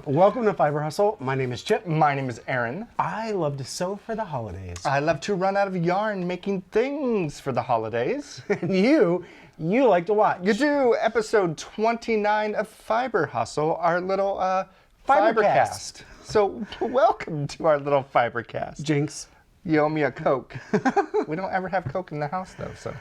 Welcome to Fiber Hustle. My name is Chip. My name is Aaron. I love to sew for the holidays. I love to run out of yarn making things for the holidays. And you like to watch. You do. Episode 29 of Fiber Hustle, our little Fibercast. So welcome to our little Fibercast. Jinx. You owe me a Coke. We don't ever have Coke in the house though, so.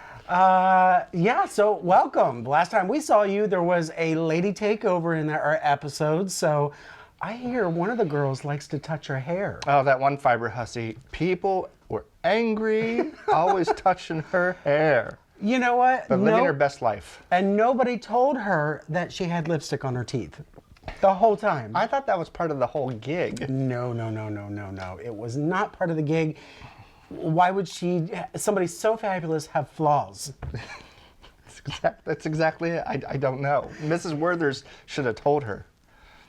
Yeah, so welcome. Last time we saw you, there was a lady takeover in our episode, so I hear one of the girls likes to touch her hair. Oh, that one fiber hussy. People were angry, always touching her hair. You know what? But living her best life. And nobody told her that she had lipstick on her teeth the whole time. I thought that was part of the whole gig. No. It was not part of the gig. Why would somebody so fabulous, have flaws? That's exactly it. I don't know. Mrs. Werther's should have told her.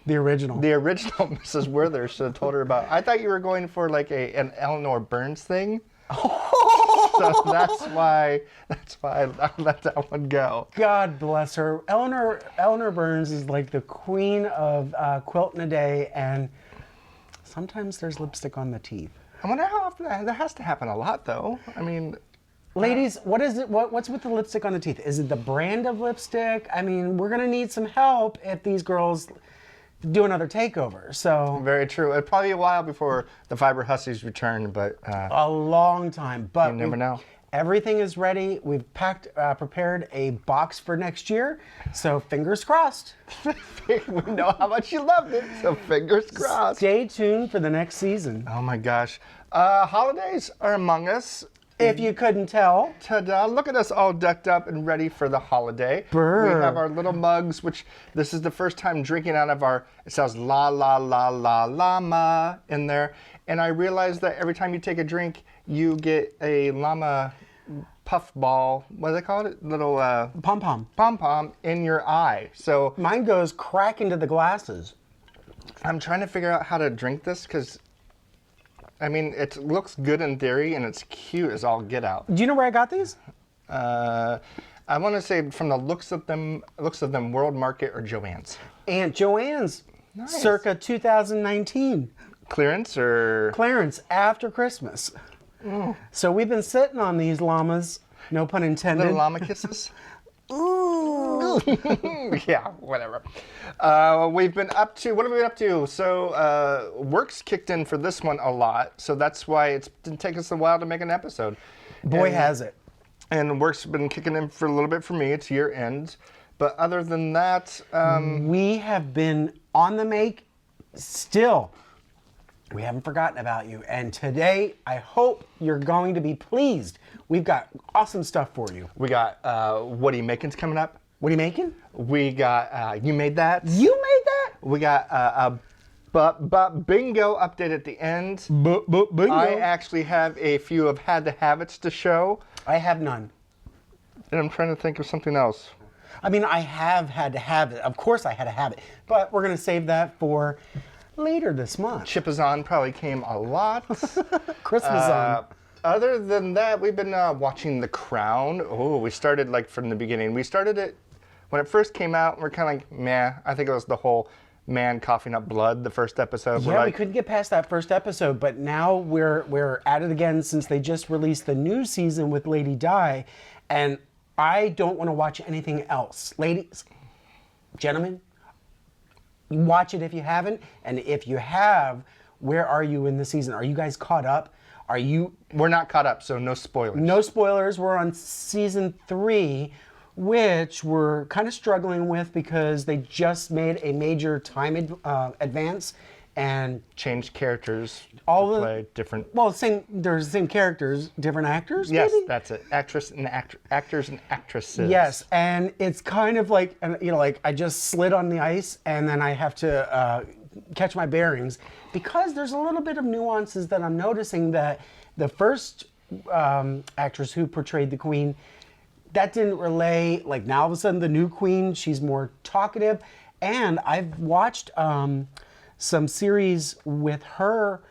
The original. The original Mrs. Werther should have told her about. I thought you were going for like an Eleanor Burns thing. So that's why I let that one go. God bless her. Eleanor Burns is like the queen of quilt in a day, and sometimes there's lipstick on the teeth. I wonder how often that has to happen. A lot, though. I mean, ladies, what is it? What's with the lipstick on the teeth? Is it the brand of lipstick? I mean, we're gonna need some help if these girls do another takeover. So very true. It'll probably be a while before the Fiber Hussies return, but a long time. But you never know. Everything is ready. We've prepared a box for next year. So fingers crossed. We know how much you loved it. So fingers crossed. Stay tuned for the next season. Oh my gosh. Holidays are among us. If you couldn't tell. Ta-da, look at us all decked up and ready for the holiday. Brr. We have our little mugs, which this is the first time drinking out of it says la la la la llama in there. And I realized that every time you take a drink, you get a llama puff ball, what do they call it? Little pom-pom. Pom-pom in your eye. So mine goes crack into the glasses. I'm trying to figure out how to drink this because I mean, it looks good in theory, and it's cute as all get out. Do you know where I got these? I want to say from the looks of them, World Market or Joann's. Aunt Joann's, nice. Circa 2019. Clearance or? Clearance after Christmas. Mm. So we've been sitting on these llamas, no pun intended. Little llama kisses? Ooh. Yeah, whatever. We've been up to, what have we been up to? So work's kicked in for this one a lot, so that's why it's didn't take us a while to make an episode. Boy, has it. And work's been kicking in for a little bit for me. It's year end. But other than that... we have been on the make still. We haven't forgotten about you. And today, I hope you're going to be pleased. We've got awesome stuff for you. We got What Are You Making's coming up. What are you making? We got You Made That. You made that? We got a bingo update at the end. Bingo. I actually have a few of Had to Have It's to show. I have none. And I'm trying to think of something else. I mean, I have had to have it. Of course I had to have it. But we're going to save that for later this month. Chip-a-zon probably came a lot. Christmas-on. Other than that, we've been watching The Crown. Oh, we started like from the beginning. We started it when it first came out. We're kind of like, meh. I think it was the whole man coughing up blood, the first episode. Yeah, we couldn't get past that first episode, but now we're at it again since they just released the new season with Lady Di, and I don't want to watch anything else. Ladies, gentlemen, watch it if you haven't, and if you have, where are you in the season? Are you guys caught up? We're not caught up, so no spoilers. No spoilers. We're on season 3, which we're kind of struggling with because they just made a major time advance and changed characters all to the play different. Well, there's the same characters, different actors. Yes, maybe? that's it. Actors and actresses. Yes, and it's kind of like like I just slid on the ice and then I have to catch my bearings because there's a little bit of nuances that I'm noticing that the first actress who portrayed the Queen, that didn't relay. Like now all of a sudden the new Queen, she's more talkative, and I've watched some series with her.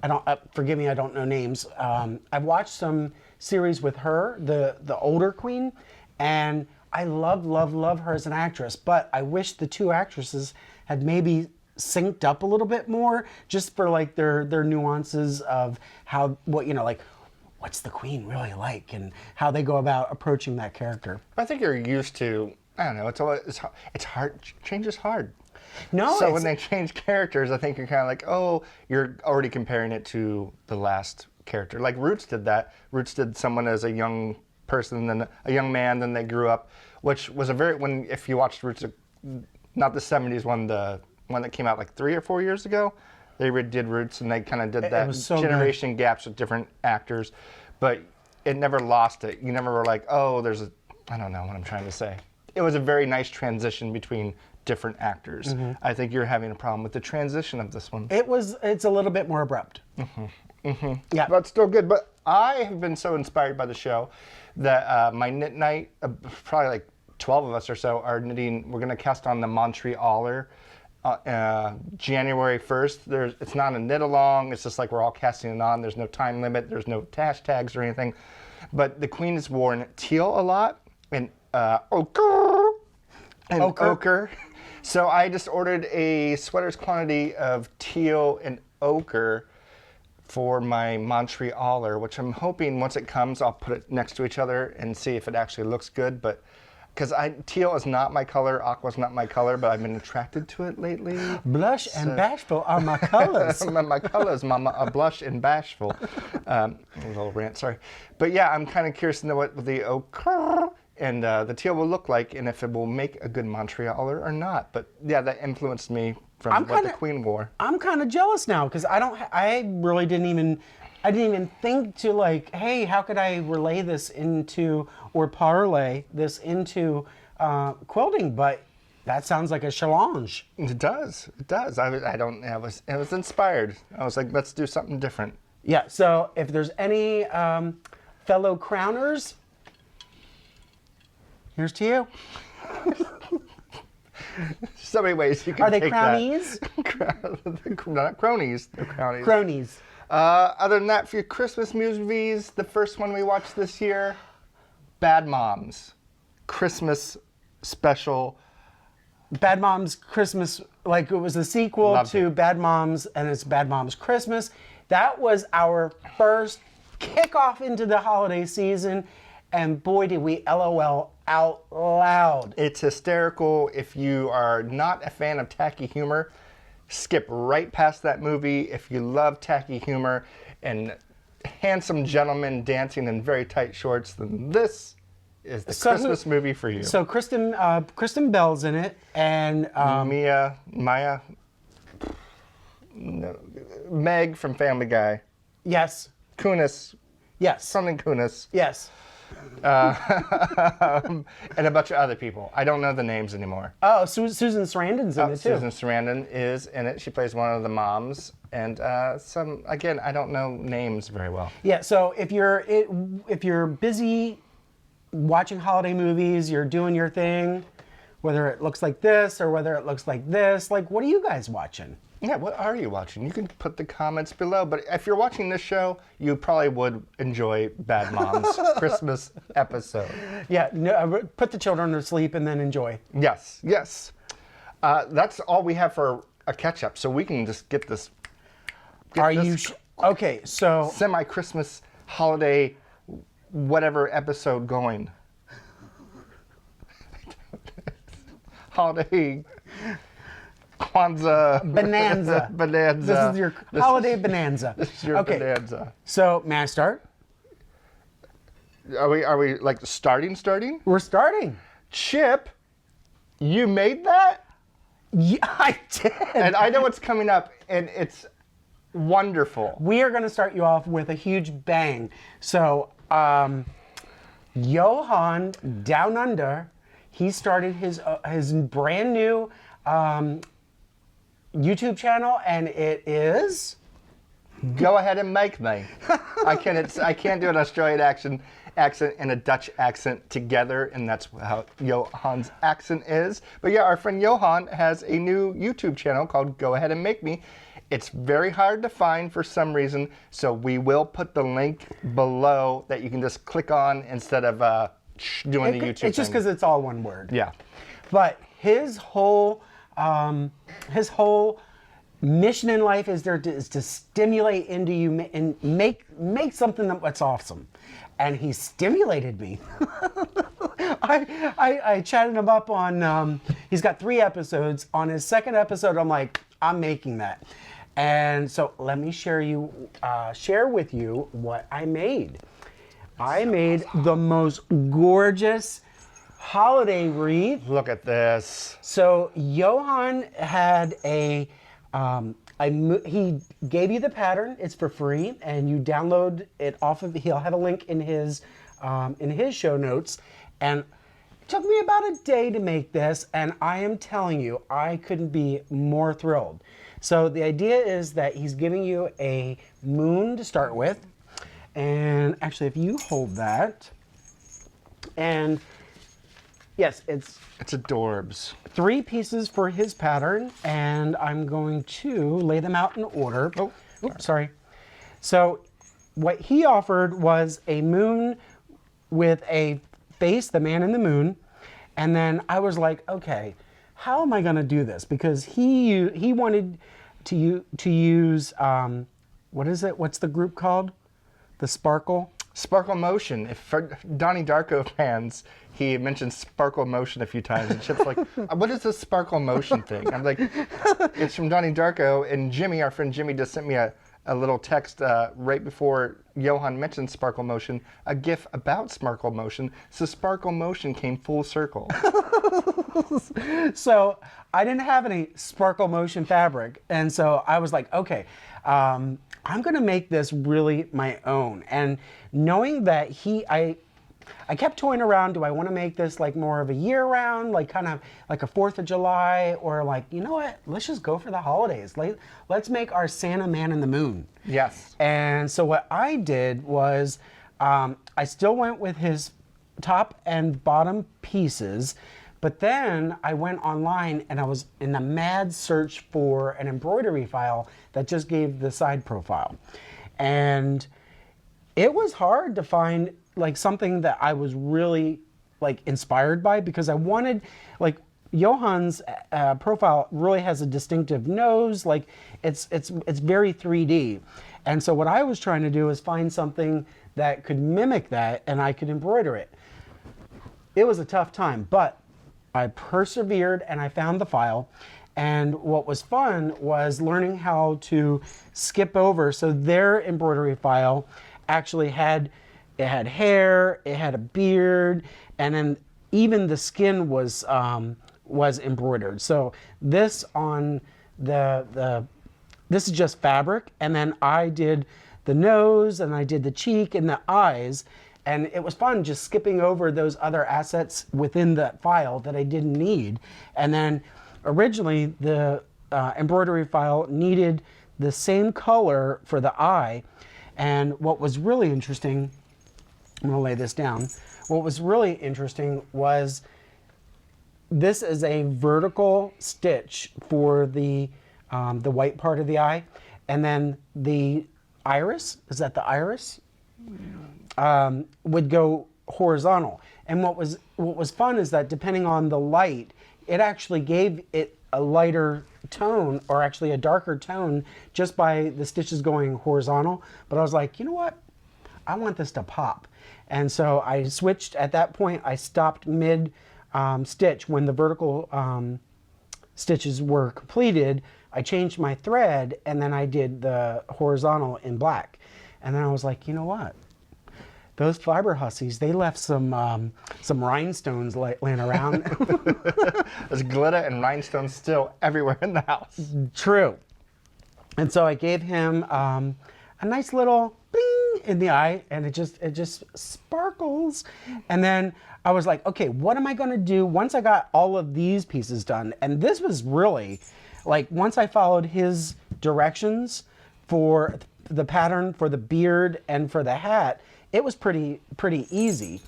I don't forgive me, I don't know names. I've watched some series with her, the older Queen, and I love her as an actress, but I wish the two actresses had maybe synced up a little bit more, just for like their nuances of what's the Queen really like, and how they go about approaching that character. I think you're used to, I don't know, it's hard. Change is hard. No, so when they change characters, I think you're kind of like, oh, you're already comparing it to the last character. Like Roots did that. Roots did someone as a young person, then a young man, then they grew up, which was if you watched Roots, not the 70s one, the one that came out like 3 or 4 years ago, they did Roots, and they kind of did that generation gaps with different actors, but it never lost it. You never were like, oh, I don't know what I'm trying to say. It was a very nice transition between different actors. Mm-hmm. I think you're having a problem with the transition of this one. It's a little bit more abrupt. Mm-hmm. Mm-hmm. Yeah. But still good. But I have been so inspired by the show that my knit night, probably like 12 of us or so, are knitting. We're going to cast on the Montrealer January 1st. It's not a knit along. It's just like we're all casting it on. There's no time limit. There's no hashtags or anything. But the Queen has worn teal a lot and ochre. So I just ordered a sweater's quantity of teal and ochre for my Montrealer, which I'm hoping once it comes, I'll put it next to each other and see if it actually looks good. But because teal is not my color, aqua's not my color, but I've been attracted to it lately. Blush and bashful are my colors. My colors, mama, are blush and bashful. A little rant, sorry. But yeah, I'm kind of curious to know what the ochre and the teal will look like, and if it will make a good Montrealer or not. But yeah, that influenced me from what the Queen wore. I'm kind of jealous now because I really didn't even think to like, hey, how could I relay this into or parlay this into quilting? But that sounds like a challenge. It does. I was inspired. I was like, let's do something different. Yeah. So if there's any fellow crowners, here's to you. So many ways you can take that. Are they crownies? Not cronies. They're crownies. Cronies. Other than that, for your Christmas movies, the first one we watched this year, Bad Moms, Christmas special. Bad Moms Christmas, like it was a sequel to Bad Moms, and it's Bad Moms Christmas. That was our first kickoff into the holiday season, and boy, did we LOL out loud. It's hysterical. If you are not a fan of tacky humor, skip right past that movie. If you love tacky humor and handsome gentlemen dancing in very tight shorts, then this is the Christmas movie for you. So Kristen Bell's in it, and Meg from Family Guy. Yes. Kunis. Yes. Something Kunis. Yes. And a bunch of other people. I don't know the names anymore. Oh, Susan Sarandon's in it too. Susan Sarandon is in it. She plays one of the moms, and again, I don't know names very well. Yeah. So if you're busy watching holiday movies, you're doing your thing, whether it looks like this or whether it looks like this, like what are you guys watching? Yeah, what are you watching? You can put the comments below. But if you're watching this show, you probably would enjoy Bad Moms Christmas episode. Yeah, no, put the children to sleep and then enjoy. Yes, yes. That's all we have for a catch-up, so we can just get this. Okay, so semi-Christmas holiday whatever episode going. Holiday Kwanzaa. Bonanza. Bonanza. This is your holiday bonanza. This is your bonanza. So, may I start? Are we like starting? We're starting. Chip, you made that? Yeah, I did. And I know what's coming up, and it's wonderful. We are going to start you off with a huge bang. So, Johann Down Under, he started his brand new YouTube channel, and it is Go Ahead and Make Me. I can't do an Australian accent and a Dutch accent together, and that's how Johann's accent is. But yeah, our friend Johann has a new YouTube channel called Go Ahead and Make Me. It's very hard to find for some reason, so we will put the link below that you can just click on instead of doing the YouTube It's just thing. because it's all one word. Yeah. But his whole mission in life is to stimulate into you and make something that's awesome. And he stimulated me. I chatted him up on, he's got 3 episodes. On his 2nd episode, I'm like, I'm making that. And so let me share with you what I made. I made the most gorgeous holiday wreath. Look at this. So Johann had he gave you the pattern. It's for free, and you download it off of. He'll have a link in his show notes. And it took me about a day to make this, and I am telling you, I couldn't be more thrilled. So the idea is that he's giving you a moon to start with, and actually, if you hold that, and yes, it's adorbs. 3 pieces for his pattern, and I'm going to lay them out in order. Oh, sorry. So what he offered was a moon with a face, the man in the moon, and then I was like, okay, how am I going to do this? Because he wanted to use what is it? What's the group called? The Sparkle. Sparkle Motion. If for Donnie Darko fans, he mentioned Sparkle Motion a few times, and Chip's like, "What is this Sparkle Motion thing?" I'm like, "It's from Donnie Darko." And Jimmy, our friend Jimmy, just sent me a little text right before Johann mentioned Sparkle Motion, a GIF about Sparkle Motion. So Sparkle Motion came full circle. So I didn't have any Sparkle Motion fabric, and so I was like, okay, I'm going to make this really my own. And knowing that I kept toying around, do I want to make this like more of a year-round, like kind of like a 4th of July, or like, you know what, let's just go for the holidays. Let's make our Santa Man in the Moon. Yes. And so what I did was I still went with his top and bottom pieces, but then I went online and I was in a mad search for an embroidery file that just gave the side profile. And it was hard to find like something that I was really like inspired by, because I wanted, like, Johann's profile really has a distinctive nose, like it's very 3D. And so what I was trying to do is find something that could mimic that and I could embroider it. It was a tough time, but I persevered and I found the file. And what was fun was learning how to skip over. So their embroidery file actually had hair, it had a beard, and then even the skin was embroidered. So this on this is just fabric, and then I did the nose and I did the cheek and the eyes. And it was fun just skipping over those other assets within that file that I didn't need. And then originally the embroidery file needed the same color for the eye. And what was really interesting, I'm gonna lay this down. What was really interesting was this is a vertical stitch for the white part of the eye. And then the iris, is that the iris? Would go horizontal. And what was fun is that depending on the light, it actually gave it a lighter tone, or actually a darker tone, just by the stitches going horizontal. But I was like, you know what? I want this to pop. And so I switched. At that point, I stopped mid stitch. When the vertical stitches were completed, I changed my thread, and then I did the horizontal in black. And then I was like, you know what? Those fiber hussies, they left some rhinestones laying around. There's glitter and rhinestones still everywhere in the house. True. And so I gave him a nice little bling in the eye, and it just sparkles. And then I was like, okay, what am I going to do once I got all of these pieces done? And this was really, like, once I followed his directions for the pattern, for the beard, and for the hat, it was pretty easy.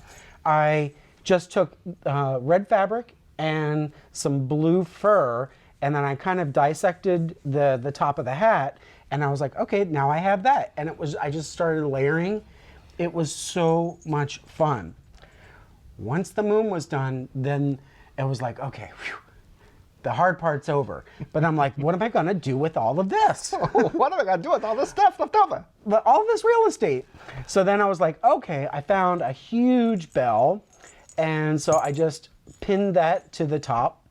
I just took red fabric and some blue fur, and then I kind of dissected the top of the hat, and I was like, okay, now I have that. And I just started layering. It was so much fun. Once the moon was done, then it was like, okay, whew, the hard part's over. But I'm like, what am I gonna do with all of this? What am I gonna do with all this stuff left over? But all this real estate. So then I was like, okay, I found a huge bell. And so I just pinned that to the top.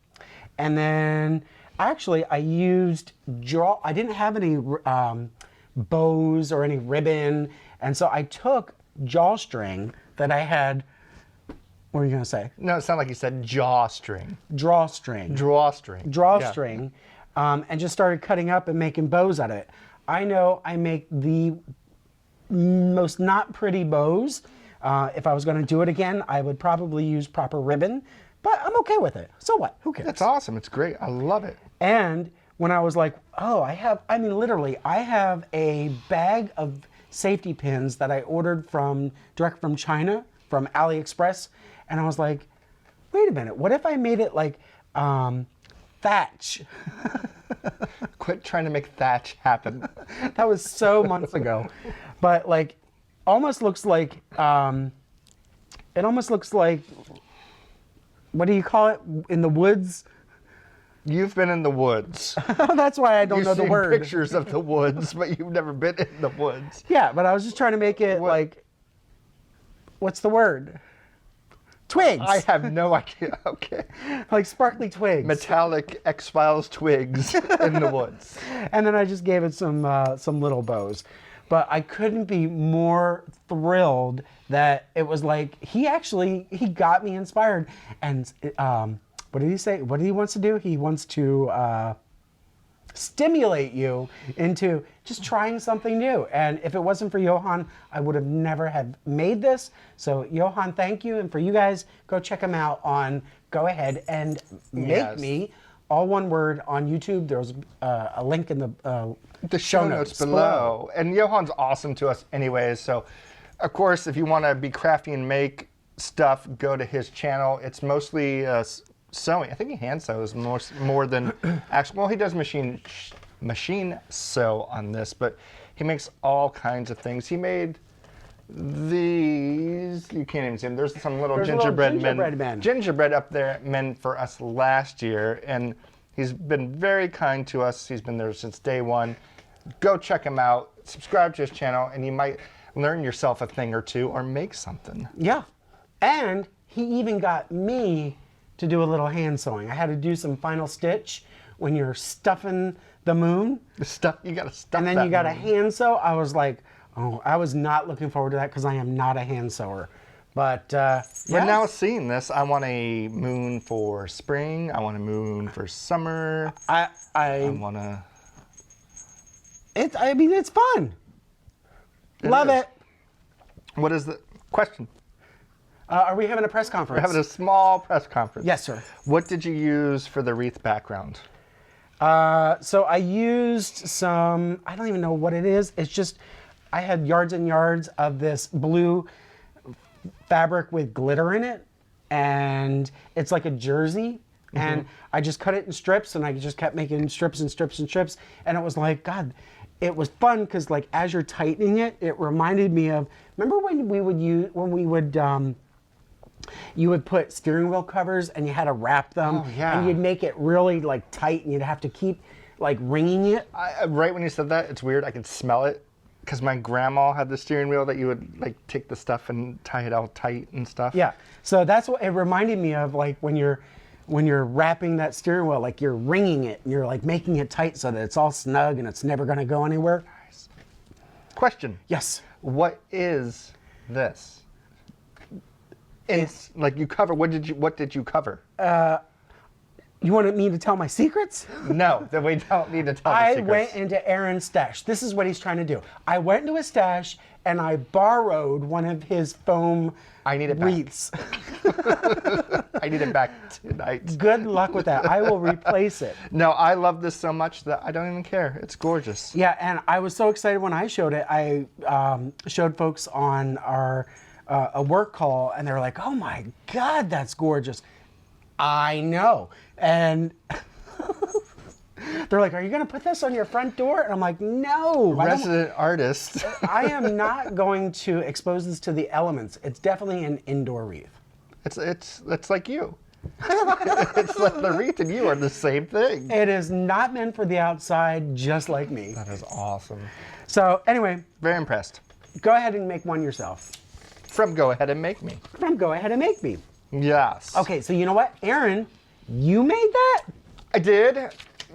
And then actually I used I didn't have any bows or any ribbon. And so I took jawstring that I had. What were you going to say? No, it sounded like you said jawstring. Drawstring. Drawstring. Drawstring. And just started cutting up and making bows out of it. I know I make the most not pretty bows. If I was going to do it again, I would probably use proper ribbon, but I'm okay with it. So what? Who cares? That's awesome. It's great. I love it. And when I was like, oh, literally, I have a bag of safety pins that I ordered direct from China, from AliExpress. And I was like, wait a minute, what if I made it like thatch? Quit trying to make thatch happen. That was so months ago. But like, almost looks like, it almost looks like, what do you call it, in the woods? You've been in the woods. That's why I don't know the word. You've seen pictures of the woods, but you've never been in the woods. Yeah, but I was just trying to make it like, what's the word? Twigs. I have no idea. Okay. Like sparkly twigs. Metallic X-Files twigs in the woods. And then I just gave it some little bows. But I couldn't be more thrilled that it was like, he got me inspired. And what did he say? What he wants to do? He wants to stimulate you into just trying something new. And if it wasn't for Johann, I would have never have made this. So Johann, thank you. And for you guys, go check him out on Go Ahead and Make Me, all one word, on YouTube. There's a link in the show notes below. And Johann's awesome to us anyways. So of course, if you want to be crafty and make stuff, go to his channel. It's mostly sewing. I think he hand sews more than actually. Well, he does machine sew on this, but he makes all kinds of things. He made these. You can't even see them. There's some little gingerbread men. Gingerbread up there men for us last year, and he's been very kind to us. He's been there since day one. Go check him out. Subscribe to his channel, and you might learn yourself a thing or two or make something. Yeah, and he even got me to do a little hand sewing. I had to do some final stitch when you're stuffing the moon. You gotta stuff. And then you gotta hand sew. I was like, oh, I was not looking forward to that because I am not a hand sewer. But now seeing this, I want a moon for spring. I want a moon for summer. I want to. I mean, it's fun. Love it. What is the question? Are we having a press conference? We're having a small press conference. Yes, sir. What did you use for the wreath background? So I used some, I don't even know what it is. It's just, I had yards and yards of this blue fabric with glitter in it. And it's like a jersey. Mm-hmm. And I just cut it in strips, and I just kept making strips and strips and strips. And it was like, God, it was fun because like as you're tightening it, it reminded me of, remember when you would put steering wheel covers and you had to wrap them, and you'd make it really like tight, and you'd have to keep like wringing it. Right when you said that, it's weird. I could smell it because my grandma had the steering wheel that you would like take the stuff and tie it all tight and stuff. Yeah, so that's what it reminded me of, like when you're wrapping that steering wheel, like you're wringing it and you're like making it tight so that it's all snug and it's never going to go anywhere. Nice. Question. Yes. What is this? It's like you cover. What did you cover? You wanted me to tell my secrets? No, we don't need to tell the secrets. I went into Aaron's stash. This is what he's trying to do. I went into his stash and I borrowed one of his foam wreaths. I need it back tonight. Good luck with that. I will replace it. No, I love this so much that I don't even care. It's gorgeous. Yeah, and I was so excited when I showed it. I showed folks on our a work call, and they were like, "Oh my God, that's gorgeous." I know, and they're like, "Are you going to put this on your front door?" And I'm like, "No." Resident artist. I am not going to expose this to the elements. It's definitely an indoor wreath. It's like you. It's like the wreath and you are the same thing. It is not meant for the outside, just like me. That is awesome. So anyway, Very impressed. go ahead and make one yourself. From Go Ahead and Make Me. From Go Ahead and Make Me. Yes. Okay, so you know what, Aaron, you made that? I did.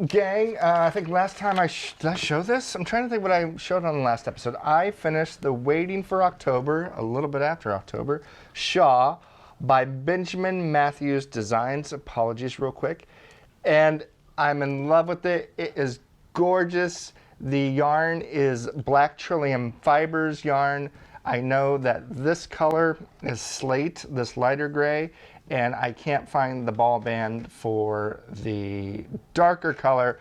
Gang, I think last time did I show this? I'm trying to think what I showed on the last episode. I finished the Waiting for October, a little bit after October, Shawl by Benjamin Matthews Designs. Apologies real quick. And I'm in love with it. It is gorgeous. The yarn is Black Trillium Fibers yarn. I know that this color is slate, this lighter gray, and I can't find the ball band for the darker color,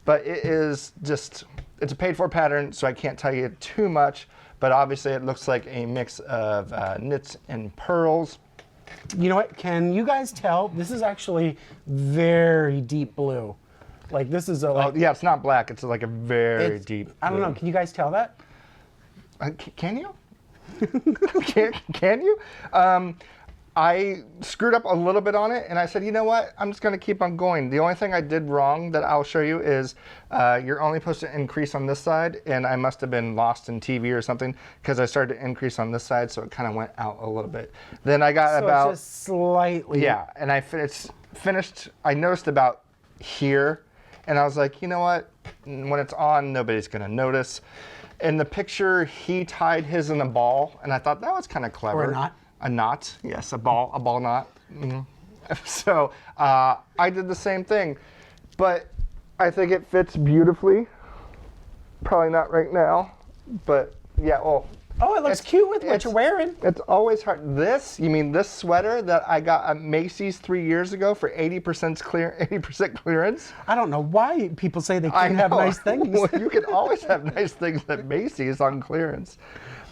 but it is just, it's a paid for pattern, so I can't tell you too much, but obviously it looks like a mix of knits and pearls. You know what, can you guys tell? This is actually very deep blue. Like this is a, like, Yeah, it's not black, it's like a very deep blue. I don't know, can you guys tell that? Can you? Can you? I screwed up a little bit on it, and I said, you know what? I'm just going to keep on going. The only thing I did wrong that I'll show you is you're only supposed to increase on this side, and I must have been lost in TV or something because I started to increase on this side, so it kind of went out a little bit. Then I got about... It's just slightly. Yeah, and I finished, I noticed about here, and I was like, you know what? When it's on, nobody's going to notice. In the picture, he tied his in a ball, and I thought that was kind of clever. Or a knot. A knot, yes, a ball knot. So I did the same thing, but I think it fits beautifully. Probably not right now, but yeah, well. Oh, it looks cute with what you're wearing. It's always hard. You mean this sweater that I got at Macy's 3 years ago for 80% clearance? I don't know why people say they can't have nice things. Well, you can always have nice things at Macy's on clearance.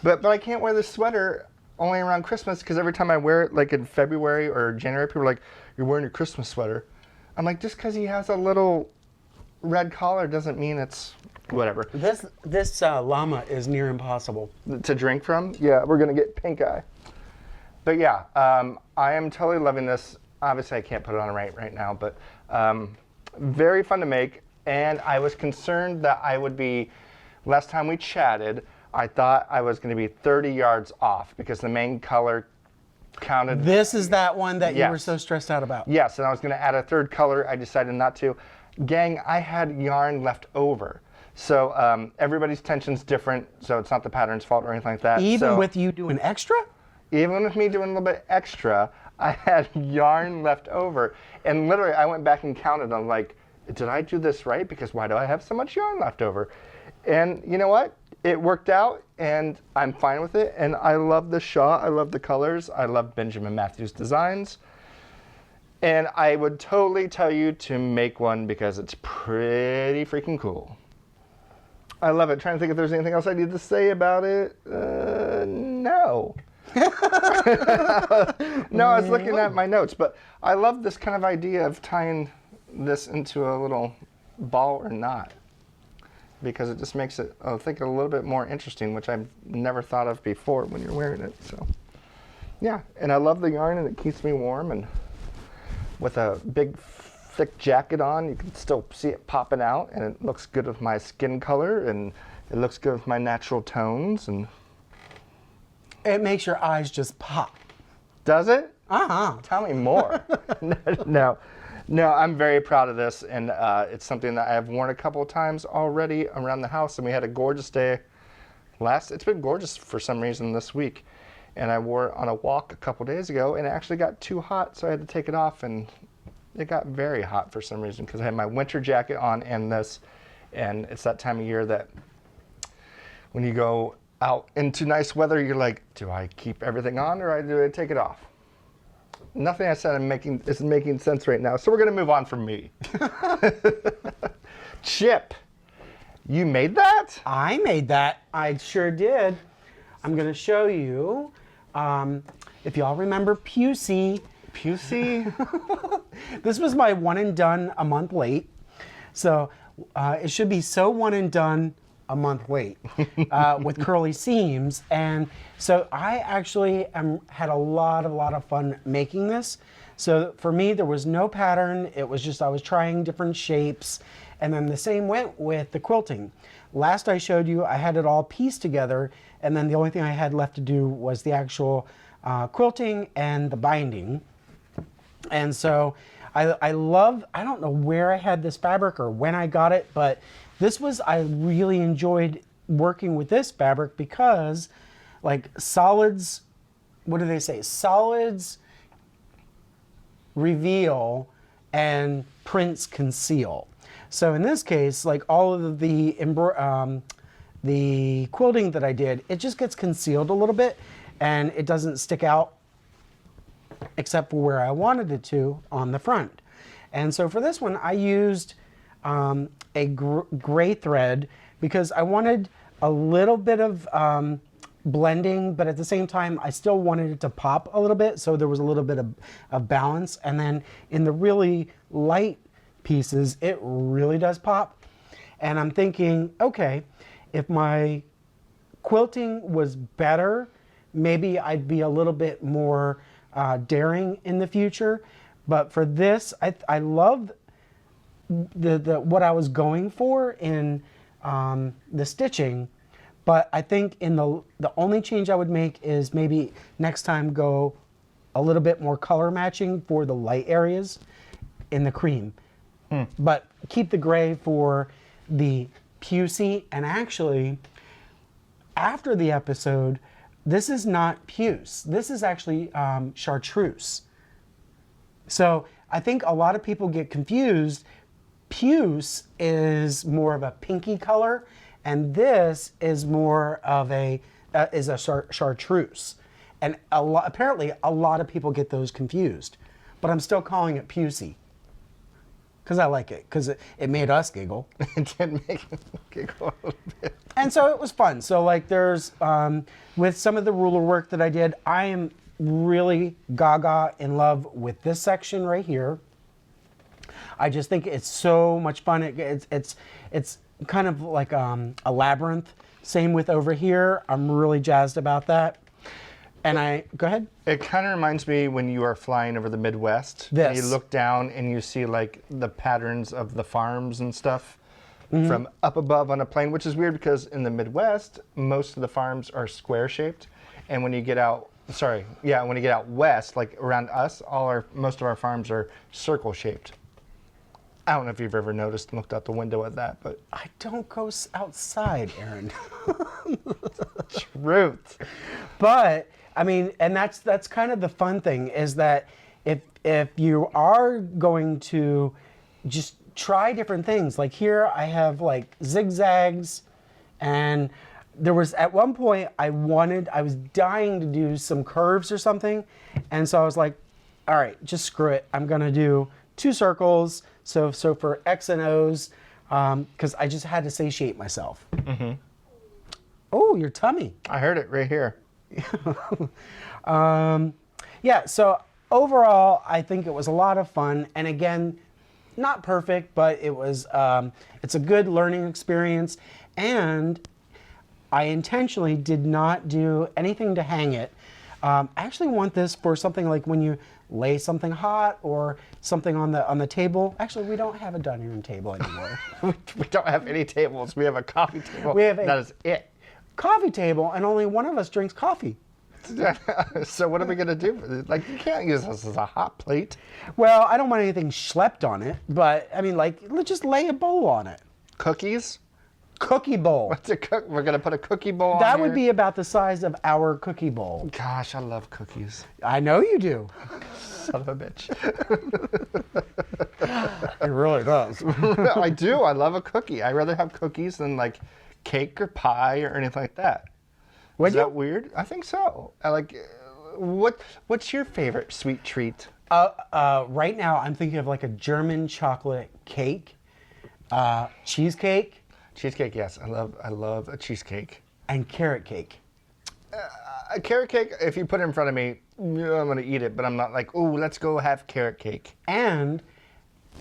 But I can't wear this sweater only around Christmas because every time I wear it, like in February or January, people are like, you're wearing your Christmas sweater. I'm like, just because he has a little red collar doesn't mean it's whatever. This llama is near impossible To drink from? Yeah, we're going to get pink eye. But yeah, I am totally loving this. Obviously, I can't put it on right now, but very fun to make. And I was concerned that I would be, last time we chatted, I thought I was going to be 30 yards off because the main color counted. This is that one that you were Yes. so stressed out about. Yes, and I was going to add a third color. I decided not to. Gang, I had yarn left over. So everybody's tension's different, so it's not the pattern's fault or anything like that. Even with you doing extra? Even with me doing a little bit extra, I had yarn left over. And literally, I went back and counted. I'm like, did I do this right? Because why do I have so much yarn left over? And you know what? It worked out, and I'm fine with it. And I love the shawl. I love the colors. I love Benjamin Matthews Designs. And I would totally tell you to make one because it's pretty freaking cool. I love it. Trying to think if there's anything else I need to say about it. No. No, I was looking at my notes, but I love this kind of idea of tying this into a little ball or knot because it just makes it, I think, a little bit more interesting, which I've never thought of before when you're wearing it. So, yeah, and I love the yarn, and it keeps me warm, and with a big thick jacket on, you can still see it popping out, and it looks good with my skin color, and it looks good with my natural tones. And It makes your eyes just pop. does it? Uh-huh. Tell me more. No, I'm very proud of this, and it's something that I've worn a couple of times already around the house, and we had a gorgeous day it's been gorgeous for some reason this week, and I wore it on a walk a couple days ago, and it actually got too hot, so I had to take it off, and it got very hot for some reason because I had my winter jacket on and this, and it's that time of year that when you go out into nice weather, you're like, do I keep everything on or do I take it off? Nothing I said is making sense right now, so we're going to move on from me. Chip, you made that? I made that. I sure did. I'm going to show you. If y'all remember Pusey. Pusey? This was my one and done a month late. So it should be Sew One and Done a month late with curly seams. And so I actually had a lot of fun making this. So for me, there was no pattern. It was just I was trying different shapes. And then the same went with the quilting. Last I showed you, I had it all pieced together. And then the only thing I had left to do was the actual quilting and the binding. And so I don't know where I had this fabric or when I got it, but I really enjoyed working with this fabric because like solids, what do they say? Solids reveal and prints conceal. So in this case, like all of the quilting that I did, it just gets concealed a little bit and it doesn't stick out except for where I wanted it to on the front. And so for this one, I used a gray thread because I wanted a little bit of blending, but at the same time, I still wanted it to pop a little bit, so there was a little bit of balance. And then in the really light pieces, it really does pop. And I'm thinking, okay, if my quilting was better, maybe I'd be a little bit more daring in the future. But for this, I love what I was going for in the stitching. But I think in the only change I would make is maybe next time go a little bit more color matching for the light areas in the cream. But keep the gray for the pucey. And actually, after the episode, this is not puce. This is actually chartreuse. So I think a lot of people get confused. Puce is more of a pinky color, and this is more of a chartreuse. And apparently a lot of people get those confused. But I'm still calling it pucey because I like it, because it made us giggle. It did make us giggle a little bit. And so it was fun. So like there's, with some of the ruler work that I did, I am really gaga in love with this section right here. I just think it's so much fun. It's kind of like a labyrinth. Same with over here. I'm really jazzed about that. And go ahead. It kind of reminds me when you are flying over the Midwest. This. And you look down and you see like the patterns of the farms and stuff from up above on a plane, which is weird because in the Midwest, most of the farms are square shaped. And when you get out, when you get out west, like around us, most of our farms are circle shaped. I don't know if you've ever noticed and looked out the window at that, but I don't go outside, Aaron. Truth. But I mean, and that's kind of the fun thing is that if you are going to just try different things, like here I have like zigzags, and there was at one point I was dying to do some curves or something, and so I was like, all right, just screw it. I'm gonna do 2 circles. So for X and O's, because I just had to satiate myself. Mm-hmm. Oh, your tummy. I heard it right here. Yeah, so overall, I think it was a lot of fun. And again, not perfect, but it was, it's a good learning experience. And I intentionally did not do anything to hang it. I actually want this for something like when you lay something hot or something on the table. Actually, we don't have a dining room table anymore. We don't have any tables. We have a coffee table. That is it. Coffee table, and only one of us drinks coffee. So what are we gonna do? Like, you can't use this as a hot plate. Well, I don't want anything schlepped on it, but I mean, like, let's just lay a bowl on it. Cookies? Cookie bowl. We're gonna put a cookie bowl on That here? be be about the size of our cookie bowl. Gosh, I love cookies. I know you do. Son of a bitch. It really does. I do. I love a cookie. I'd rather have cookies than like cake or pie or anything like that. Is that weird? I think so. I like. What's your favorite sweet treat? Right now, I'm thinking of like a German chocolate cake, cheesecake. Cheesecake, yes. I love a cheesecake. And carrot cake. A carrot cake, if you put it in front of me, I'm going to eat it, but I'm not like, ooh, let's go have carrot cake. And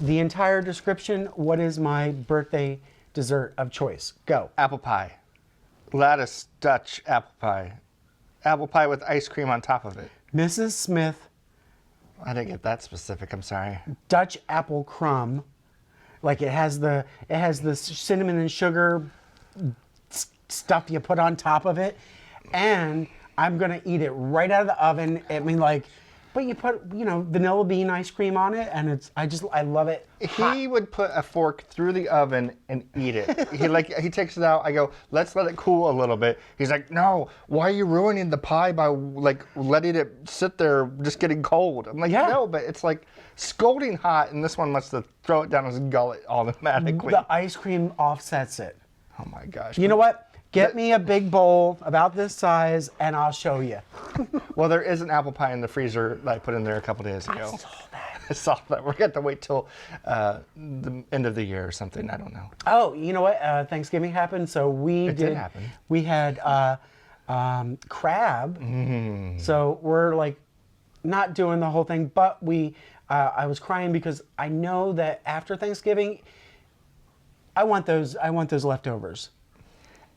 the entire description, what is my birthday dessert of choice. Go. Apple pie. Lattice Dutch apple pie. Apple pie with ice cream on top of it. Mrs. Smith I didn't get that specific, I'm sorry. Dutch apple crumb. Like it has the cinnamon and sugar stuff you put on top of it. And I'm going to eat it right out of the oven. I mean, like, but you put, vanilla bean ice cream on it, and I love it hot. He would put a fork through the oven and eat it. He takes it out. I go, let's let it cool a little bit. He's like, no, why are you ruining the pie by letting it sit there just getting cold? I'm like, no, but it's like scalding hot, and this one wants to throw it down his gullet automatically. The ice cream offsets it. Oh my gosh. You know what? Get me a big bowl about this size, and I'll show you. Well, there is an apple pie in the freezer that I put in there a couple days ago. I saw that. We're going to wait till the end of the year or something. I don't know. Oh, you know what? Thanksgiving happened, so it did happen. We had crab. So we're like not doing the whole thing, but I was crying because I know that after Thanksgiving, I want those leftovers.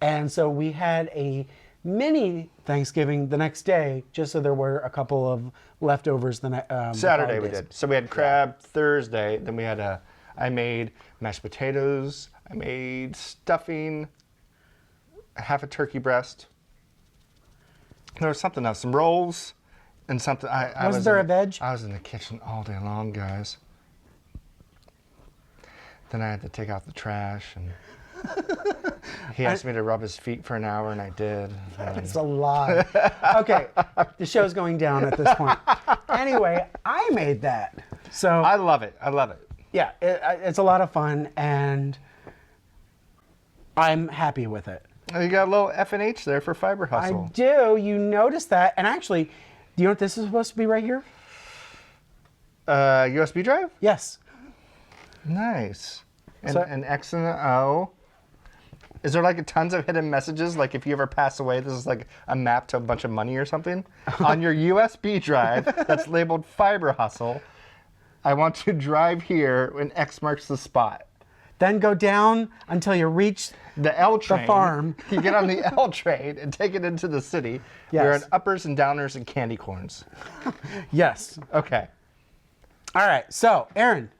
And so we had a mini Thanksgiving the next day, just so there were a couple of leftovers the Saturday we did. So we had crab Thursday. Then we had I made mashed potatoes. I made stuffing, half a turkey breast. There was something else, some rolls, and something. Was there a veg? I was in the kitchen all day long, guys. Then I had to take out the trash and. He asked me to rub his feet for an hour, and I did. It's a lot. Okay, the show's going down at this point. Anyway, I made that. So I love it. I love it. Yeah, it's a lot of fun, and I'm happy with it. You got a little F&H there for Fiber Hustle. I do. You noticed that. And actually, do you know what this is supposed to be right here? USB drive? Yes. Nice. And So- an X and an O. Is there like tons of hidden messages? Like if you ever pass away, this is like a map to a bunch of money or something? On your USB drive that's labeled Fiber Hustle, I want to drive here when X marks the spot. Then go down until you reach The L train. the farm. You get on the L train and take it into the city. Yes. We're on uppers and downers and candy corns. Yes. Okay. All right. So, Aaron,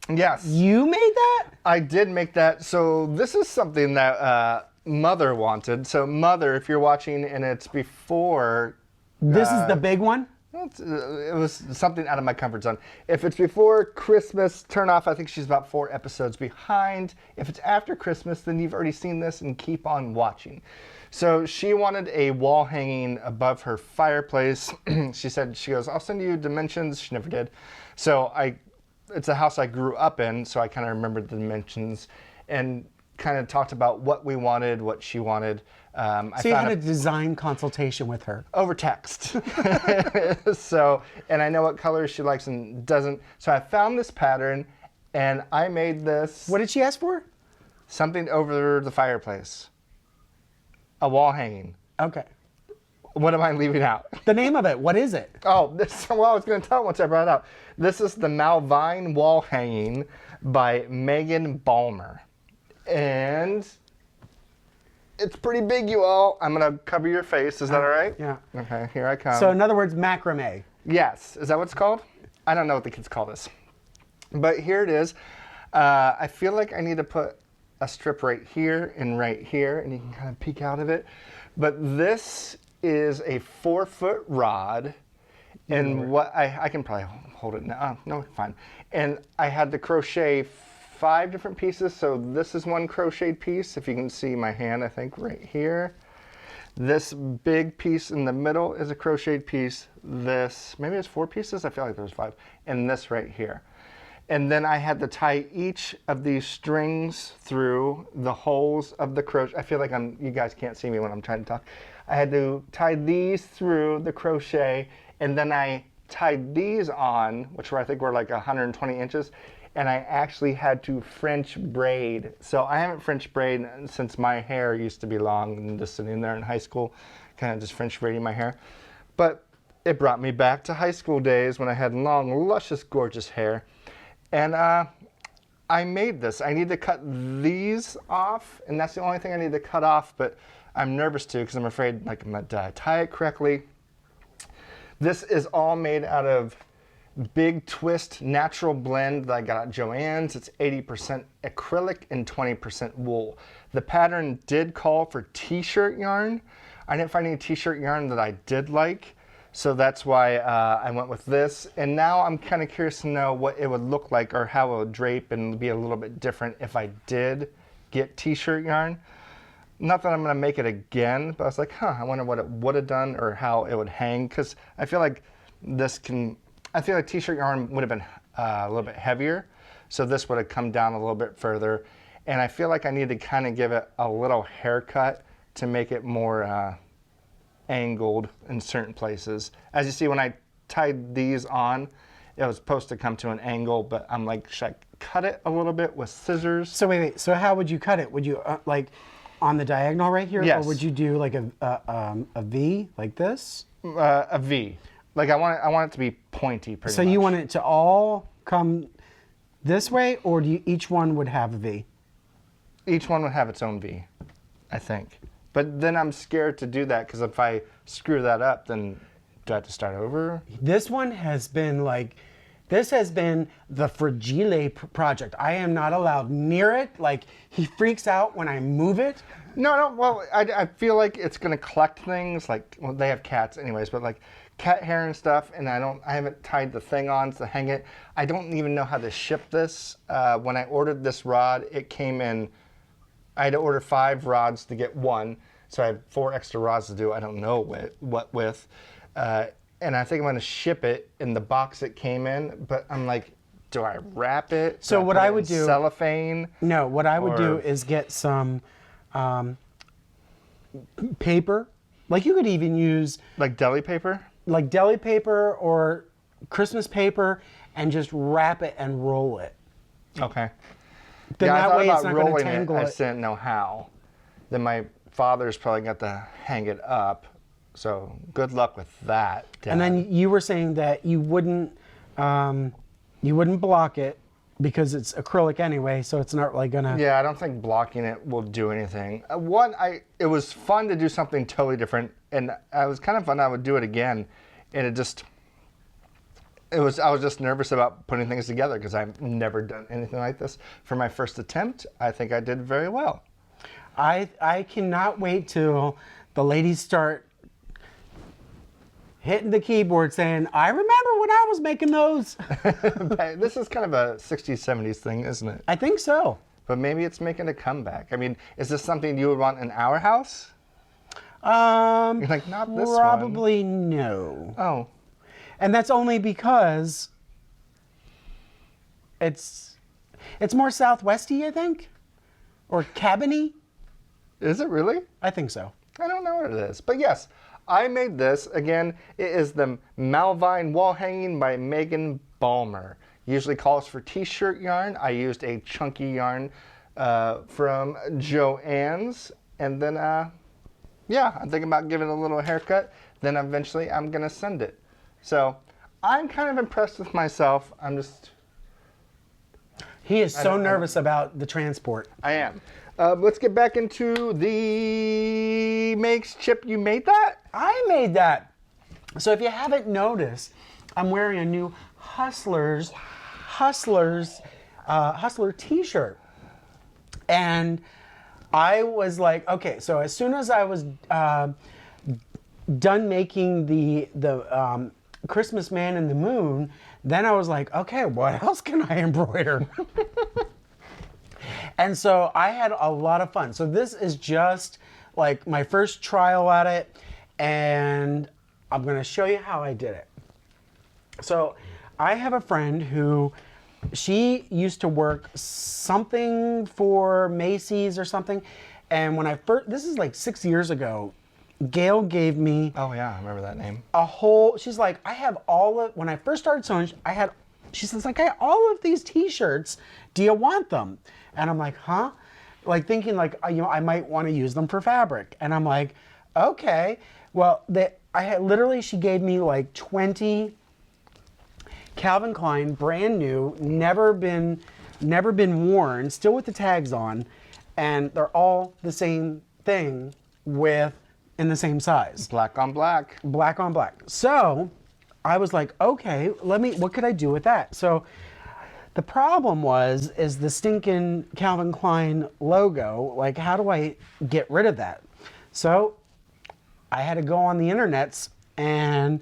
Yes. you made that? I did make that. So this is something that Mother wanted. So Mother, if you're watching and it's before... This is the big one? It was something out of my comfort zone. If it's before Christmas, turn off. I think she's about 4 episodes behind. If it's after Christmas, then you've already seen this and keep on watching. So she wanted a wall hanging above her fireplace. She goes, I'll send you dimensions. She never did. So it's a house I grew up in, so I kind of remembered the dimensions and kind of talked about what we wanted, what she wanted. So you had a design consultation with her. Over text. So, and I know what colors she likes and doesn't. So I found this pattern and I made this. What did she ask for? Something over the fireplace. A wall hanging. Okay. What am I leaving out? The name of it, what is it? Oh, well, I was going to tell once I brought it up. This is the Malvine wall hanging by Megan Balmer. And it's pretty big, you all. I'm going to cover your face. Is that all right? Yeah. Okay, here I come. So in other words, macrame. Yes. Is that what it's called? I don't know what the kids call this. But here it is. I feel like I need to put a strip right here, and you can kind of peek out of it. But this is a 4-foot rod, and what I can probably hold it now. No, fine. And I had to crochet 5 different pieces. So this is one crocheted piece. If you can see my hand, I think right here. This big piece in the middle is a crocheted piece. This, maybe it's 4 pieces. I feel like there's 5. And this right here. And then I had to tie each of these strings through the holes of the crochet. I feel like you guys can't see me when I'm trying to talk. I had to tie these through the crochet, and then I tied these on, which I think were like 120 inches, and I actually had to French braid. So I haven't French braid since my hair used to be long and just sitting there in high school, kind of just French braiding my hair. But it brought me back to high school days when I had long, luscious, gorgeous hair. And I made this. I need to cut these off, and that's the only thing I need to cut off, but I'm nervous to because I'm afraid like I'm not to tie it correctly. This is all made out of Big Twist natural blend that I got at Joann's. It's 80% acrylic and 20% wool. The pattern did call for t-shirt yarn. I didn't find any t-shirt yarn that I did like, so that's why I went with this. And now I'm kind of curious to know what it would look like or how it would drape and be a little bit different if I did get t-shirt yarn. Not that I'm going to make it again, but I was like, I wonder what it would have done or how it would hang, because I feel like t-shirt yarn would have been a little bit heavier, so this would have come down a little bit further. And I feel like I need to kind of give it a little haircut to make it more angled in certain places. As you see, when I tied these on, it was supposed to come to an angle, but I'm like, should I cut it a little bit with scissors? So wait. So how would you cut it? Would you like on the diagonal right here, yes. or would you do like a V like this? A V. Like I want it to be pointy, pretty much. So you want it to all come this way, or do you, each one would have a V? Each one would have its own V, I think. But then I'm scared to do that because if I screw that up, then do I have to start over? This one has been like, this has been the Fragile project. I am not allowed near it. Like, he freaks out when I move it. No, well, I feel like it's gonna collect things, like, well, they have cats anyways, but like cat hair and stuff, and I haven't tied the thing on to hang it. I don't even know how to ship this. When I ordered this rod, it came in, I had to order 5 rods to get 1, so I have 4 extra rods to do. I don't know what with. And I think I'm gonna ship it in the box it came in, but I'm like, do I wrap it? So what I would do, cellophane? No, what I would do is get some paper. Like you could even use Like deli paper? like deli paper or Christmas paper and just wrap it and roll it. Okay. Then I that thought way about it's not going to rolling tangle it. I it. just didn't know how. Then my father's probably got to hang it up. So good luck with that, Dad. And then you were saying that you wouldn't block it because it's acrylic anyway, so it's not like gonna. Yeah, I don't think blocking it will do anything. It was fun to do something totally different, and it was kind of fun. I would do it again, and I was just nervous about putting things together because I've never done anything like this. For my first attempt, I think I did very well. I cannot wait till the ladies start hitting the keyboard saying, I remember when I was making those. This is kind of a 60s, 70s thing, isn't it? I think so. But maybe it's making a comeback. I mean, is this something you would want in our house? You're like, not this one. Probably no. Oh. And that's only because it's more southwesty, I think, or cabiny. Is it really? I think so. I don't know what it is. But yes, I made this. Again, it is the Malvine wall hanging by Megan Balmer. Usually calls for t-shirt yarn. I used a chunky yarn from Joann's. And then, yeah, I'm thinking about giving it a little haircut. Then eventually I'm going to send it. So I'm kind of impressed with myself. He is so nervous about the transport. I am. Let's get back into the makes. Chip, you made that? I made that. So if you haven't noticed, I'm wearing a new Hustler t-shirt. And I was like, okay, so as soon as I was done making the Christmas Man in the Moon, then I was like, okay, what else can I embroider? And so I had a lot of fun. So this is just like my first trial at it, and I'm gonna show you how I did it. So I have a friend who, she used to work something for Macy's or something, and when I first, this is like 6 years ago, Gail gave me Oh yeah, I remember that name. she's like, I have all of, when I first started sewing, she says like, I have all of these t-shirts, do you want them? And I'm like, huh? Like thinking like, I might want to use them for fabric. And I'm like, okay. Well, she gave me like 20 Calvin Klein, brand new, never been never been worn, still with the tags on, and they're all the same thing in the same size. Black on black. Black on black. So I was like, okay, what could I do with that? So the problem is the stinking Calvin Klein logo. Like, how do I get rid of that? So I had to go on the internets and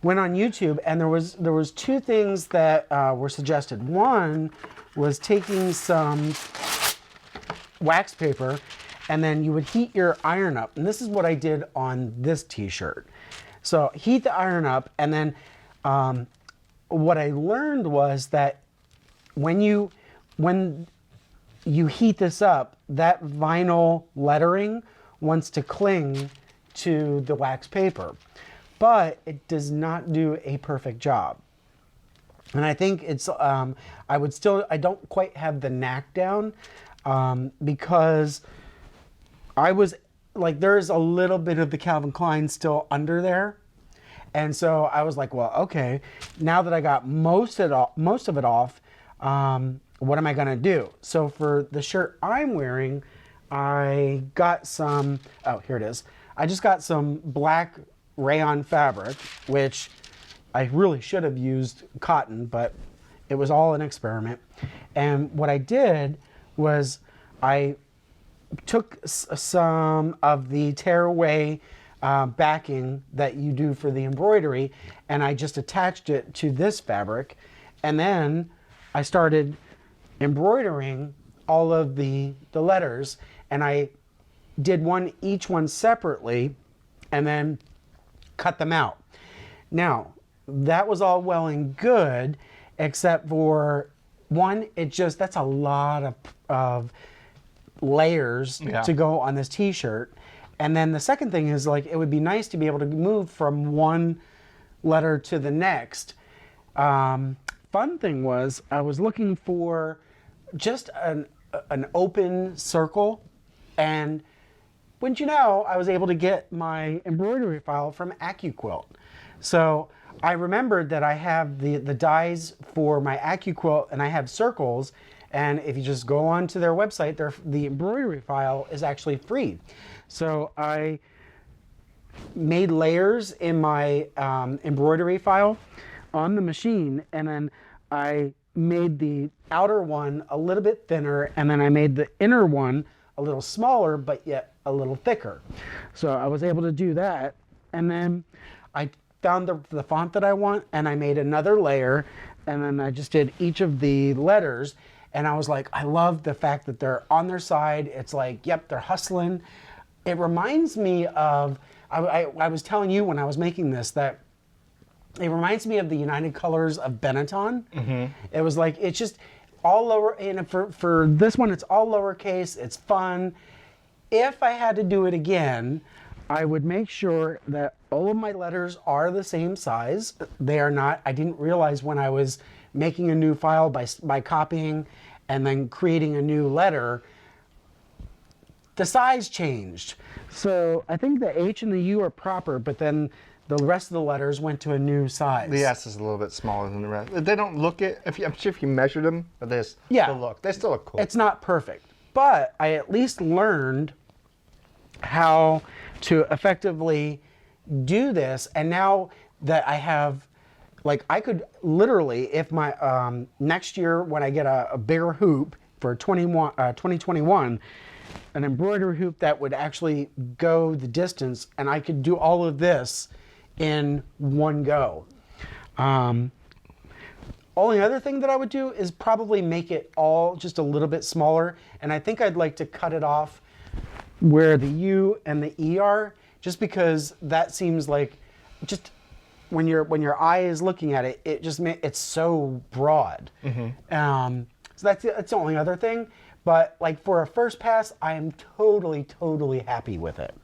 went on YouTube, and there was two things that were suggested. One was taking some wax paper, and then you would heat your iron up. And this is what I did on this t-shirt. So heat the iron up, and then what I learned was that when you heat this up, that vinyl lettering wants to cling to the wax paper, but it does not do a perfect job. And I think it's, I don't quite have the knack down because I was like, there's a little bit of the Calvin Klein still under there. And so I was like, well, okay, now that I got most of it off, what am I gonna do? So for the shirt I'm wearing, I got some, oh, here it is. I just got some black rayon fabric, which I really should have used cotton, but it was all an experiment. And what I did was I took some of the tearaway backing that you do for the embroidery, and I just attached it to this fabric, and then I started embroidering all of the letters, and I did each one separately and then cut them out. Now, that was all well and good, except for one, that's a lot of layers to go on this t-shirt. And then the second thing is, like, it would be nice to be able to move from one letter to the next. Fun thing was, I was looking for just an open circle, and wouldn't you know, I was able to get my embroidery file from AccuQuilt. So I remembered that I have the dies for my AccuQuilt, and I have circles, and if you just go onto their website, the embroidery file is actually free. So I made layers in my embroidery file on the machine, and then I made the outer one a little bit thinner, and then I made the inner one a little smaller, but yet a little thicker. So I was able to do that, and then I found the font that I want, and I made another layer, and then I just did each of the letters, and I was like, I love the fact that they're on their side. It's like, yep, they're hustling. It reminds me of, I was telling you when I was making this that it reminds me of the United Colors of Benetton. Mm-hmm. It was like, it's just all lower, and for this one, it's all lowercase, it's fun. If I had to do it again, I would make sure that all of my letters are the same size. They are not. I didn't realize when I was making a new file by copying and then creating a new letter, the size changed. So I think the H and the U are proper, but then the rest of the letters went to a new size. The S is a little bit smaller than the rest. They don't look it. I'm sure if you measured them, but they still look cool. It's not perfect, but I at least learned how to effectively do this. And now that I have, like, I could literally, if my next year when I get a bigger hoop for 2021, an embroidery hoop that would actually go the distance, and I could do all of this in one go. Only other thing that I would do is probably make it all just a little bit smaller, and I think I'd like to cut it off where the U and the E are, just because that seems like, just when your eye is looking at it, it's so broad. Mm-hmm. So that's the only other thing. But like for a first pass, I am totally happy with it.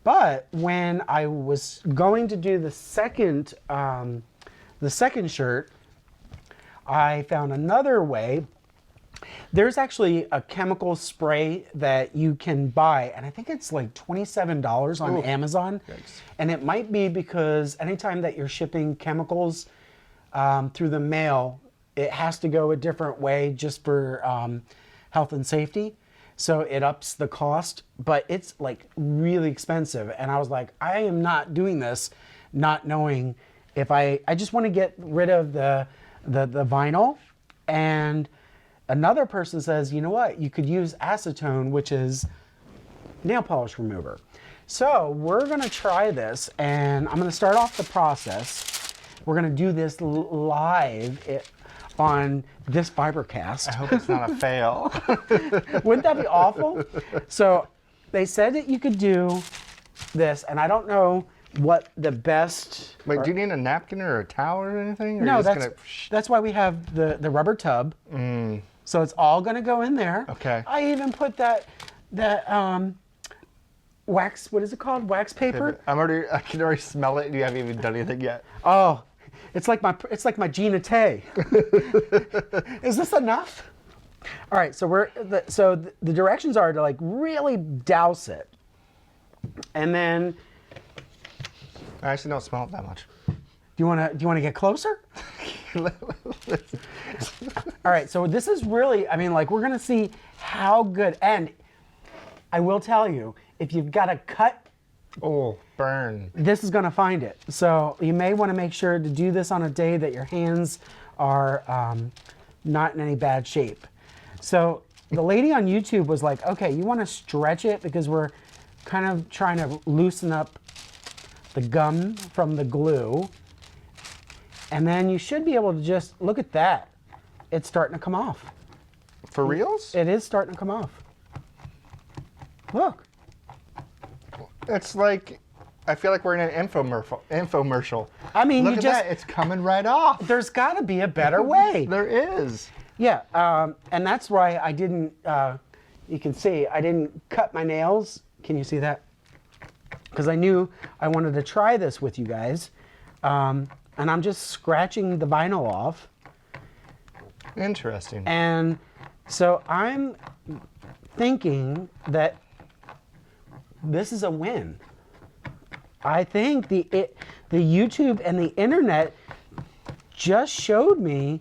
But when I was going to do the second shirt, I found another way. There's actually a chemical spray that you can buy, and I think it's like $27 on Amazon. Thanks. And it might be because anytime that you're shipping chemicals through the mail, it has to go a different way just for health and safety. So it ups the cost, but it's like really expensive. And I was like, I am not doing this, not knowing if I just want to get rid of the vinyl. And another person says, you know what, you could use acetone, which is nail polish remover. So we're gonna try this, and I'm gonna start off the process. We're gonna do this live on this Fibercast. I hope it's not a fail. Wouldn't that be awful? So they said that you could do this, and I don't know what the best... Wait, do you need a napkin or a towel or anything? Or No, you're just that's why we have the rubber tub. So it's all gonna go in there. Okay. I even put that wax, what is it called? Wax paper? I can already smell it, and you haven't even done anything yet. Oh, it's like my Gina Tay. Is this enough? All right, so the directions are to like really douse it, and then. I actually don't smell it that much. Do you want to get closer? All right, so this is really, I mean, like we're gonna see how good, and I will tell you, if you've got a cut. Oh, burn. This is going to find it. So you may want to make sure to do this on a day that your hands are not in any bad shape. So the lady on YouTube was like, okay, you want to stretch it because we're kind of trying to loosen up the gum from the glue. And then you should be able to just, look at that. It's starting to come off. For reals? It is starting to come off. Look. It's like, I feel like we're in an infomercial. I mean, look at that, it's coming right off. There's got to be a better way. There is. Yeah, and that's why I didn't, you can see, I didn't cut my nails. Can you see that? Because I knew I wanted to try this with you guys. And I'm just scratching the vinyl off. Interesting. And so I'm thinking that this is a win. I think the YouTube and the internet just showed me.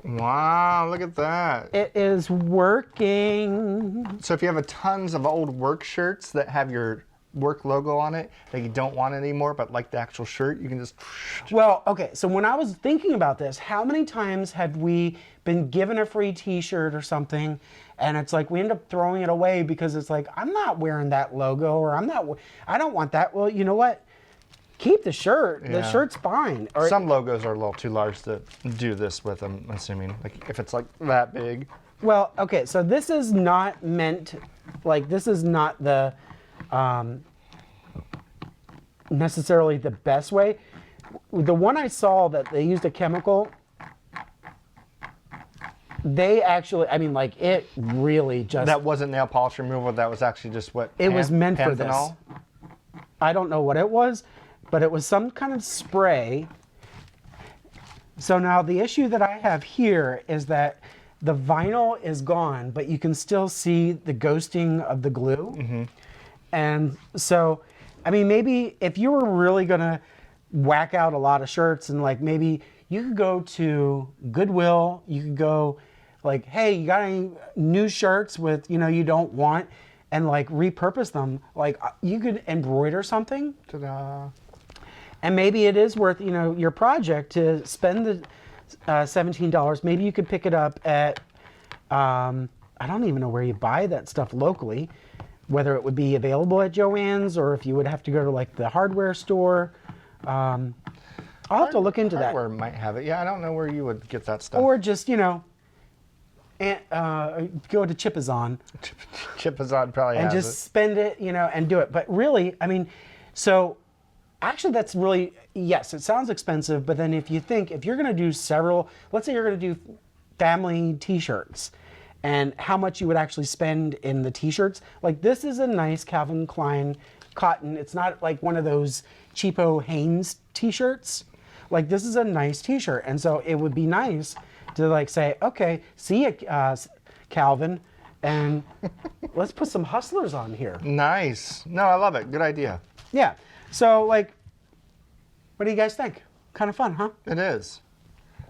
Wow, look at that. It is working. So if you have tons of old work shirts that have your work logo on it that you don't want anymore, but like the actual shirt, you can just... Well, okay, so when I was thinking about this, how many times have we been given a free t-shirt or something, and it's like we end up throwing it away because it's like, I'm not wearing that logo, or I don't want that. Well, you know what? Keep the shirt. Yeah. The shirt's fine. Or, some logos are a little too large to do this with, I'm assuming. Like if it's like that big. well, okay, so this is not meant, like this is not the necessarily the best way. The one I saw that they used a chemical, they actually, I mean, like it really just... That wasn't nail polish removal, that was actually just what? It was meant for this. Panthenol? I don't know what it was, but it was some kind of spray. So now the issue that I have here is that the vinyl is gone, but you can still see the ghosting of the glue. Mm-hmm. And so, I mean, maybe if you were really gonna whack out a lot of shirts, and like maybe you could go to Goodwill, you could go like, hey, you got any new shirts with, you know, you don't want, and like repurpose them. Like you could embroider something. Ta-da. And maybe it is worth, you know, your project to spend the $17. Maybe you could pick it up at, I don't even know where you buy that stuff locally, whether it would be available at Joann's or if you would have to go to like the hardware store. I'll have to look into that. Hardware might have it. Yeah, I don't know where you would get that stuff. Or just, you know, go to Chipazon. Chipazon probably and has just spend it, you know, and do it. But really, I mean, so actually that's really, yes, it sounds expensive, but then if you think, if you're going to do several, let's say you're going to do family t-shirts, and how much you would actually spend in the t-shirts, like this is a nice Calvin Klein cotton. It's not like one of those cheapo Hanes t-shirts. Like this is a nice t-shirt. And so it would be nice to like say, okay, see you, Calvin, and let's put some hustlers on here. Nice. No, I love it. Good idea. Yeah. So like, what do you guys think? Kind of fun, huh? It is.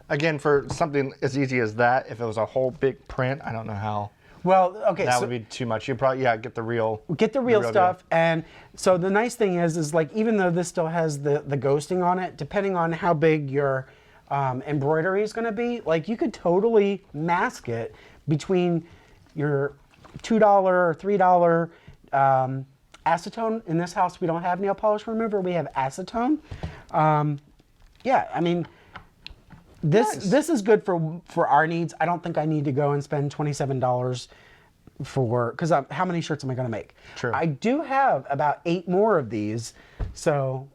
Again, for something as easy as that, if it was a whole big print, I don't know how. Well, okay, That so would be too much. You probably, get the real. get the real deal. stuff. And so the nice thing is like, even though this still has the ghosting on it, depending on how big your embroidery is going to be, like you could totally mask it between your $2 or $3 acetone. In this house, we don't have nail polish remover. We have acetone. Yeah, I mean, this is good for our needs. I don't think I need to go and spend $27 because how many shirts am I going to make? True. I do have about 8 more of these, so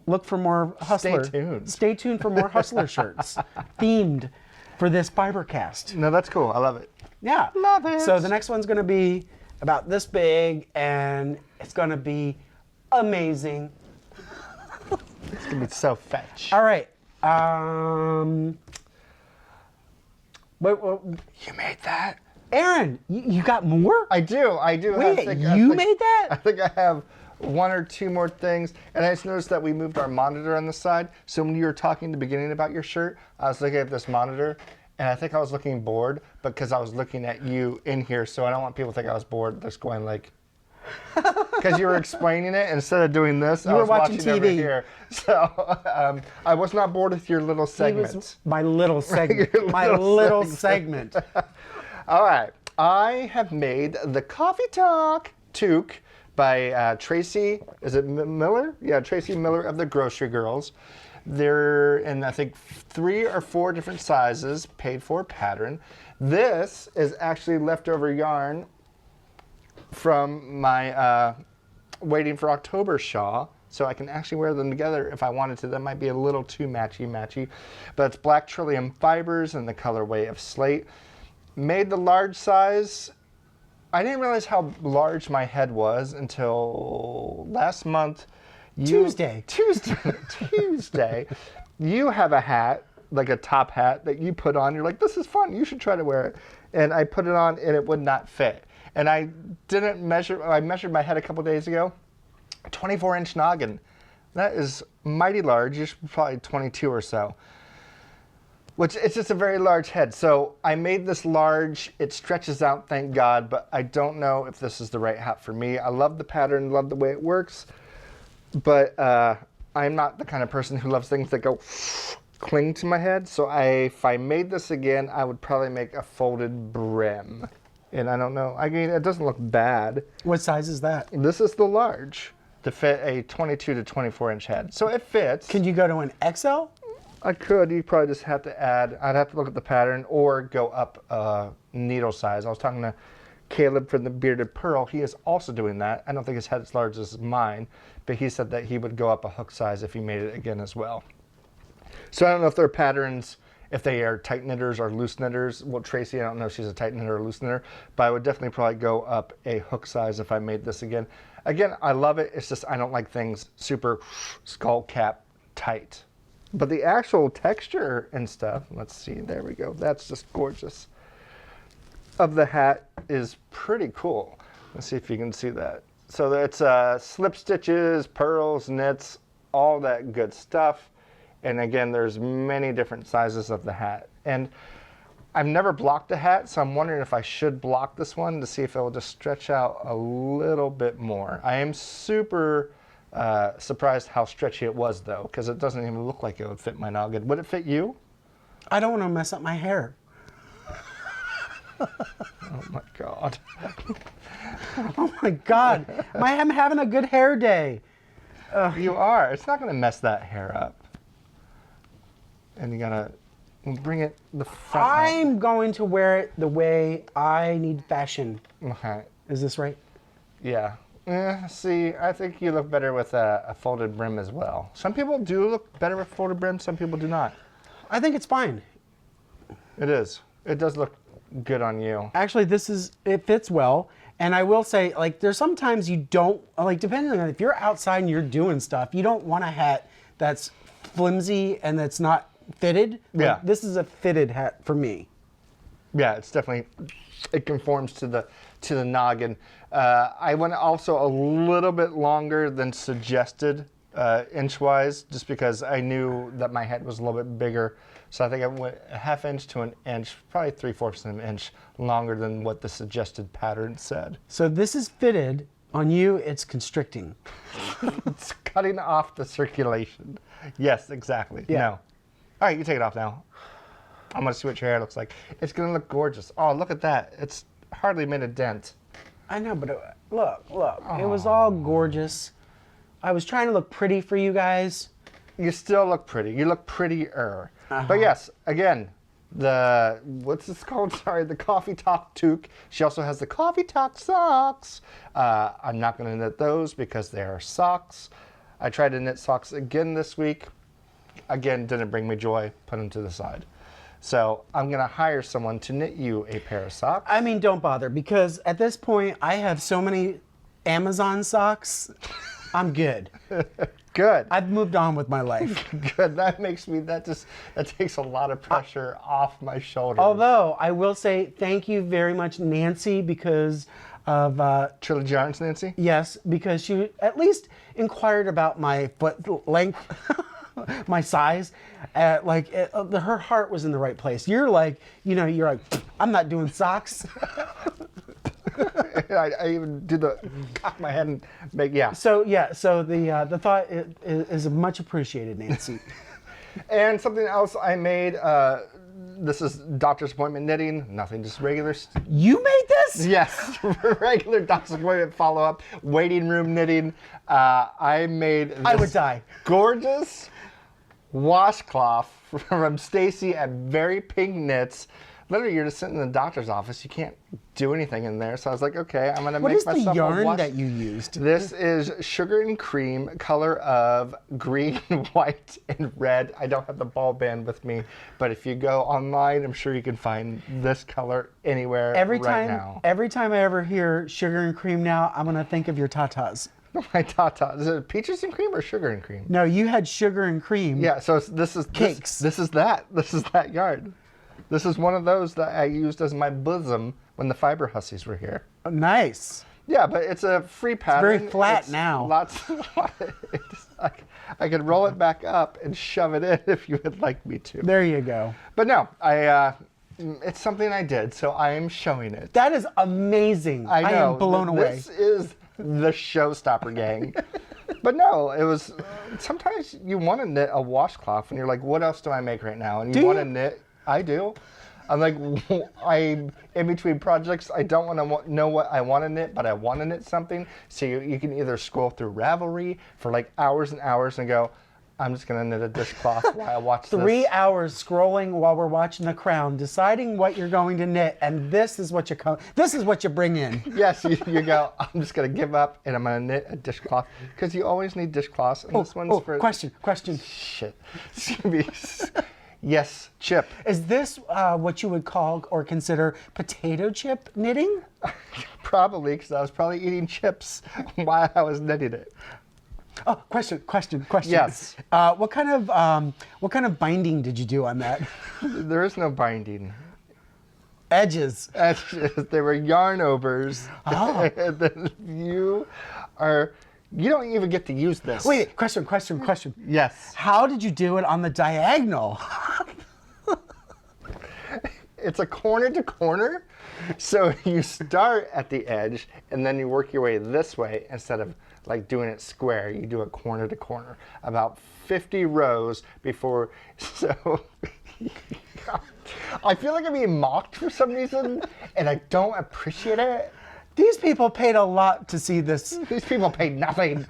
look for more Hustler. Stay tuned for more Hustler shirts themed for this Fibercast. No, that's cool. I love it. Yeah. Love it. So the next one's going to be about this big, and it's going to be amazing. It's going to be so fetch. All right. What, You made that? Aaron, you got more? I do. Wait, you made that? I think I have 1 or 2 more things. And I just noticed that we moved our monitor on the side. So when you were talking in the beginning about your shirt, I was looking at this monitor. And I think I was looking bored because I was looking at you in here. So I don't want people to think I was bored. Just going like... Because you were explaining it instead of doing this. I was watching TV over here. So I was not bored with your little segment. My little segment. My little segment. All right. I have made the Coffee Talk toque by Tracy. Is it Miller? Yeah, Tracy Miller of the Grocery Girls. They're in, I think, 3 or 4 different sizes, paid for pattern. This is actually leftover yarn from my Waiting for October shawl, so I can actually wear them together if I wanted to. That might be a little too matchy-matchy, but it's black trillium fibers in the colorway of slate. Made the large size. I didn't realize how large my head was until last month. Tuesday. You have a hat, like a top hat that you put on. You're like, this is fun. You should try to wear it. And I put it on and it would not fit. And I didn't measure, I measured my head a couple days ago, 24-inch noggin. That is mighty large, you're probably 22 or so. Which, it's just a very large head. So I made this large, it stretches out, thank God, but I don't know if this is the right hat for me. I love the pattern, love the way it works, but I'm not the kind of person who loves things that go cling to my head. So if I made this again, I would probably make a folded brim. And I don't know, I mean, it doesn't look bad. What size is that? This is the large to fit a 22 to 24-inch head. So it fits. Can you go to an XL? I could. You probably just have to add, I'd have to look at the pattern or go up needle size. I was talking to Caleb from the Bearded Pearl. He is also doing that. I don't think his head is as large as mine, but he said that he would go up a hook size if he made it again as well. So I don't know if their patterns, if they are tight knitters or loose knitters. Well, Tracy, I don't know if she's a tight knitter or loose knitter, but I would definitely probably go up a hook size if I made this again. Again, I love it. It's just I don't like things super skull cap tight. But the actual texture and stuff, let's see, there we go. That's just gorgeous. Of the hat is pretty cool. Let's see if you can see that. So it's slip stitches, pearls, knits, all that good stuff. And again, there's many different sizes of the hat. And I've never blocked a hat, so I'm wondering if I should block this one to see if it will just stretch out a little bit more. I am super surprised how stretchy it was, though, because it doesn't even look like it would fit my noggin. Would it fit you? I don't want to mess up my hair. Oh my God. Oh my God. I'm having a good hair day. You are. It's not going to mess that hair up. And you gotta bring it the front. I'm going to wear it the way I need fashion. Okay. Is this right? Yeah. See, I think you look better with a folded brim as well. Some people do look better with folded brim, some people do not. I think it's fine. It is. It does look good on you. Actually, it fits well. And I will say, like, there's sometimes you don't, like, depending on if you're outside and you're doing stuff, you don't want a hat that's flimsy and that's not fitted. Like, yeah. This is a fitted hat for me. Yeah, it's definitely, it conforms to the noggin. I went also a little bit longer than suggested inch-wise, just because I knew that my head was a little bit bigger. So I think I went a ½ inch to an inch, probably 3/4 of an inch longer than what the suggested pattern said. So this is fitted. On you, it's constricting. It's cutting off the circulation. Yes, exactly. Yeah. No. All right, you can take it off now. I'm going to see what your hair looks like. It's going to look gorgeous. Oh, look at that. It's hardly made a dent. I know, but look. It was all gorgeous. I was trying to look pretty for you guys. You still look pretty. You look prettier. But yes, again, what's this called? Sorry, the Coffee Talk toque. She also has the Coffee Talk socks. I'm not going to knit those because they are socks. I tried to knit socks again this week. Again, didn't bring me joy. Put them to the side. So I'm going to hire someone to knit you a pair of socks. I mean, don't bother, because at this point, I have so many Amazon socks. I'm good. Good. I've moved on with my life. Good. That takes a lot of pressure off my shoulders. Although, I will say thank you very much, Nancy, because of... Trilogy Yarns, Nancy? Yes, because she at least inquired about my foot length, my size. Her heart was in the right place. You're like, I'm not doing socks. I even did the cock my head and make, yeah. So the thought is much appreciated, Nancy. And something else I made, this is doctor's appointment knitting, nothing, just regular. You made this? Yes, regular doctor's appointment follow-up, waiting room knitting. I made this I would die. Gorgeous washcloth from Stacy at Very Pink Knits. Literally, you're just sitting in the doctor's office. You can't do anything in there. So I was like, okay, I'm going to make myself a wash. What is the yarn that you used? This is Sugar and Cream, color of green, white, and red. I don't have the ball band with me, but if you go online, I'm sure you can find this color anywhere right now. Every time I ever hear Sugar and Cream now, I'm going to think of your tatas. My tatas. Is it peaches and cream or sugar and cream? No, you had Sugar and Cream. Yeah, so this is cakes. This is that yarn. This is one of those that I used as my bosom when the fiber hussies were here. Oh, nice. Yeah, but it's a free pattern. It's very flat now. I could roll it back up and shove it in if you would like me to. There you go. But no, it's something I did, so I am showing it. That is amazing. I know. I am blown away. This is the showstopper, gang. But no, it was, sometimes you want to knit a washcloth and you're like, what else do I make right now? And you want to knit. I do. I'm like, I'm in between projects. I don't want to know what I want to knit, but I want to knit something. So you can either scroll through Ravelry for like hours and hours and go, I'm just going to knit a dishcloth while I watch 3 hours scrolling while we're watching The Crown, deciding what you're going to knit, and this is what you bring in. Yes, you go, I'm just going to give up and I'm going to knit a dishcloth, because you always need dishcloths. And this one's for... Question. Shit. It's going to be... Yes, chip. Is this what you would call or consider potato chip knitting? Probably, because I was probably eating chips while I was knitting it. Oh, question. Yes. What kind of binding did you do on that? There is no binding. Edges. They were yarn overs. Oh. And then you don't even get to use this. Wait, question. Yes. How did you do it on the diagonal? It's a corner to corner. So you start at the edge and then you work your way this way instead of like doing it square. You do it corner to corner. About 50 rows before, so I feel like I'm being mocked for some reason and I don't appreciate it. These people paid a lot to see this. These people paid nothing.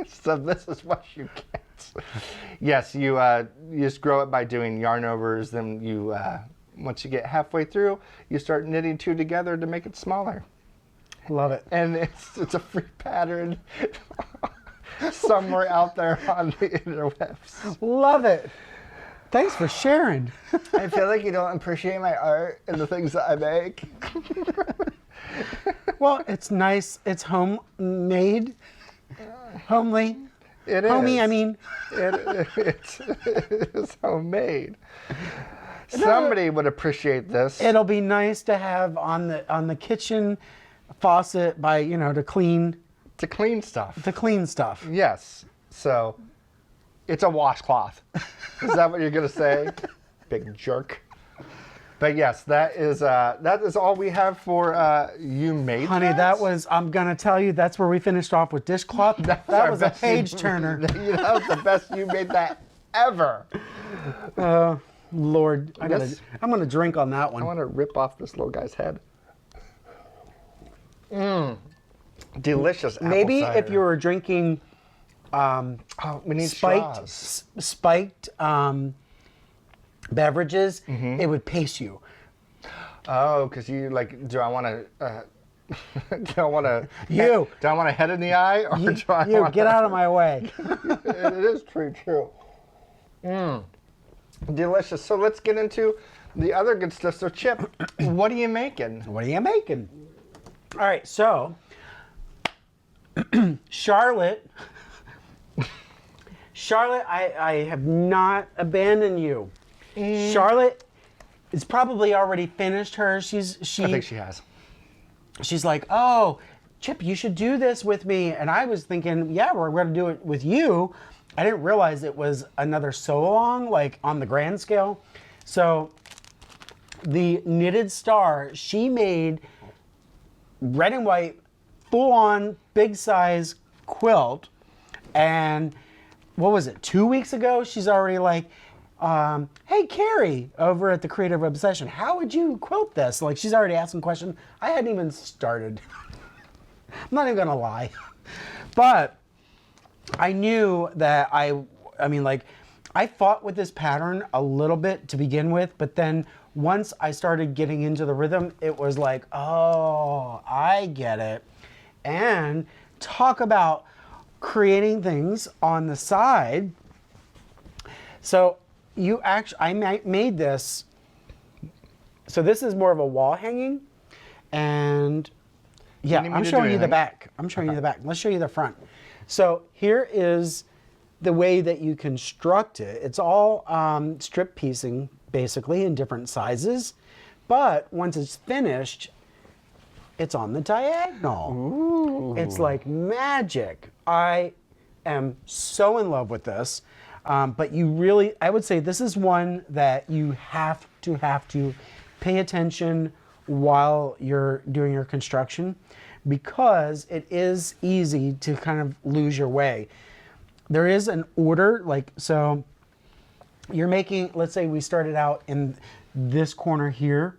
So this is what you get. Yes, you just grow it by doing yarn overs. Then you, once you get halfway through, you start knitting two together to make it smaller. Love it. And it's a free pattern somewhere out there on the interwebs. Love it. Thanks for sharing. I feel like you don't appreciate my art and the things that I make. Well, it's nice. It's homemade. Homely. It is. Homey, I mean. It's homemade. Somebody would appreciate this. It'll be nice to have on the kitchen faucet by, to clean To clean stuff. the clean stuff. Yes. So it's a washcloth. Is that what you're going to say? Big jerk. But yes, that is all we have for You Made Honey, that was, I'm going to tell you, that's where we finished off with dishcloth. That was a page turner. That was the best You Made That ever. Lord, I'm going to drink on that one. I want to rip off this little guy's head. Delicious apple Maybe cider. if you were drinking we need spiked beverages, it would pace you. Oh, because you like, do I want to, do I want a head in the eye? Or do I want get out of my way. It is pretty true. Delicious. So let's get into the other good stuff. So Chip, what are you making? What are you making? All right, so Charlotte, I have not abandoned you. Charlotte is probably already finished hers. I think she has. She's like, oh, Chip, you should do this with me. And I was thinking, yeah, we're going to do it with you. I didn't realize it was another sew along, like on the grand scale. So the knitted star, she made red and white, full on, big size quilt. And what was it, 2 weeks ago? She's already like, hey, Carrie, over at the Creative Obsession, how would you quilt this? Like, she's already asking questions. I hadn't even started. I'm not even gonna lie. But I knew that I mean, like, I fought with this pattern a little bit to begin with, but then once I started getting into the rhythm, it was like, oh, I get it. And talk about creating things on the side. So I made this. So this is more of a wall hanging, and yeah, I'm showing you the back. I'm showing you the back. Let's show you the front. So here is the way that you construct it. It's all strip piecing, basically, in different sizes. But once it's finished, it's on the diagonal. Ooh. It's like magic. I am so in love with this. But you really, I would say this is one that you have to pay attention while you're doing your construction, because it is easy to kind of lose your way. There is an order, like, so you're making, let's say we started out in this corner here,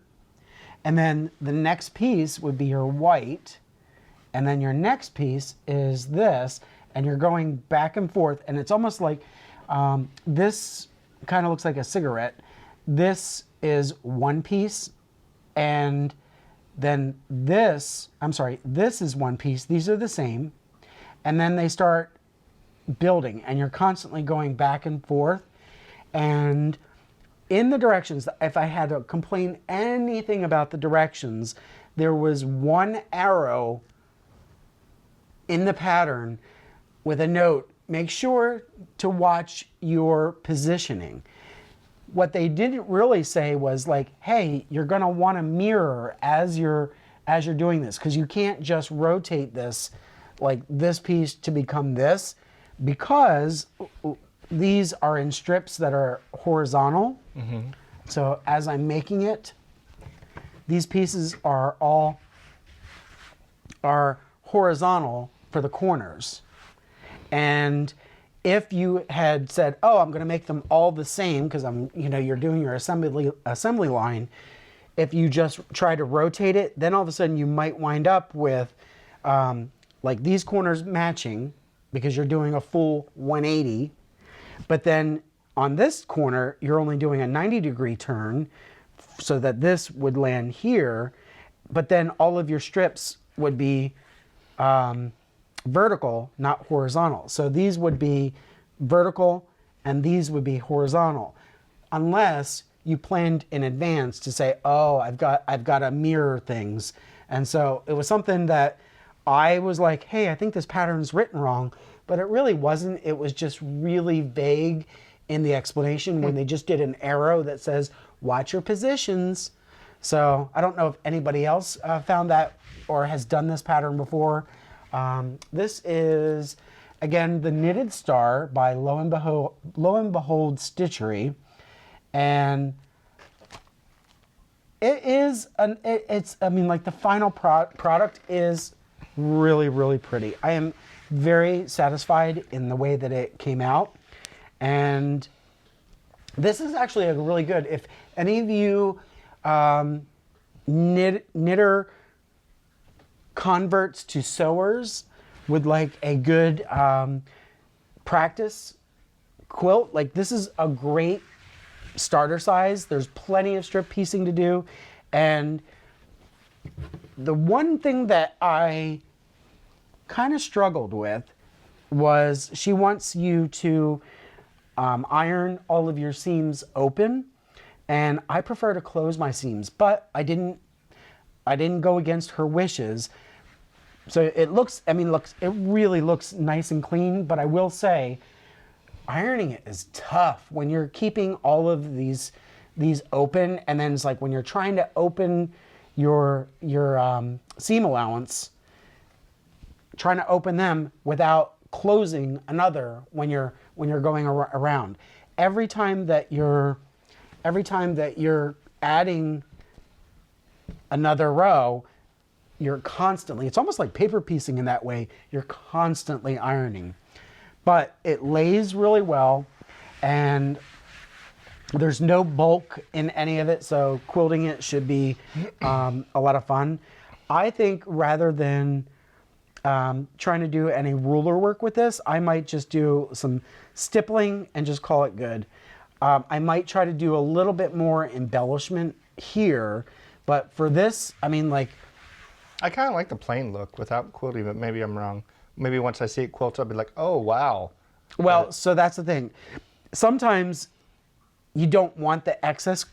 and then the next piece would be your white, and then your next piece is this, and you're going back and forth, and it's almost like, this kind of looks like a cigarette. This is one piece, and then this is one piece. These are the same. And then they start building, and you're constantly going back and forth. And in the directions, if I had to complain anything about the directions, there was one arrow in the pattern with a note: make sure to watch your positioning. What they didn't really say was like, hey, you're gonna want to mirror as you're doing this, because you can't just rotate this, like this piece to become this, because these are in strips that are horizontal. Mm-hmm. So as I'm making it, these pieces are all horizontal for the corners. And if you had said, oh, I'm going to make them all the same, because you're doing your assembly line, if you just try to rotate it, then all of a sudden you might wind up with like these corners matching, because you're doing a full 180. But then on this corner, you're only doing a 90-degree turn, so that this would land here. But then all of your strips would be vertical, not horizontal. So these would be vertical and these would be horizontal, unless you planned in advance to say, oh, I've got to mirror things. And so it was something that I was like, hey, I think this pattern's written wrong, but it really wasn't. It was just really vague in the explanation when they just did an arrow that says, watch your positions. So I don't know if anybody else found that or has done this pattern before. This is again, the Knitted Star by Lo and Behold Stitchery. And it is, I mean, like the final product is really, really pretty. I am very satisfied in the way that it came out. And this is actually a really good, if any of you knitter converts to sewers would like a good practice quilt, like this is a great starter size. There's plenty of strip piecing to do. And the one thing that I kind of struggled with was she wants you to iron all of your seams open, and I prefer to close my seams, but I didn't go against her wishes. So it looks, I mean, it really looks nice and clean, but I will say ironing it is tough when you're keeping all of these open, and then it's like when you're trying to open your seam allowance, trying to open them without closing another when you're going around. Every time that you're adding another row, you're constantly, it's almost like paper piecing in that way, you're constantly ironing. But it lays really well, and there's no bulk in any of it, so quilting it should be a lot of fun. I think rather than trying to do any ruler work with this, I might just do some stippling and just call it good. I might try to do a little bit more embellishment here, but for this, I mean, like, I kind of like the plain look without quilting, but maybe I'm wrong. Maybe once I see it quilt, I'll be like, oh, wow. Well, so that's the thing. Sometimes you don't want the excess,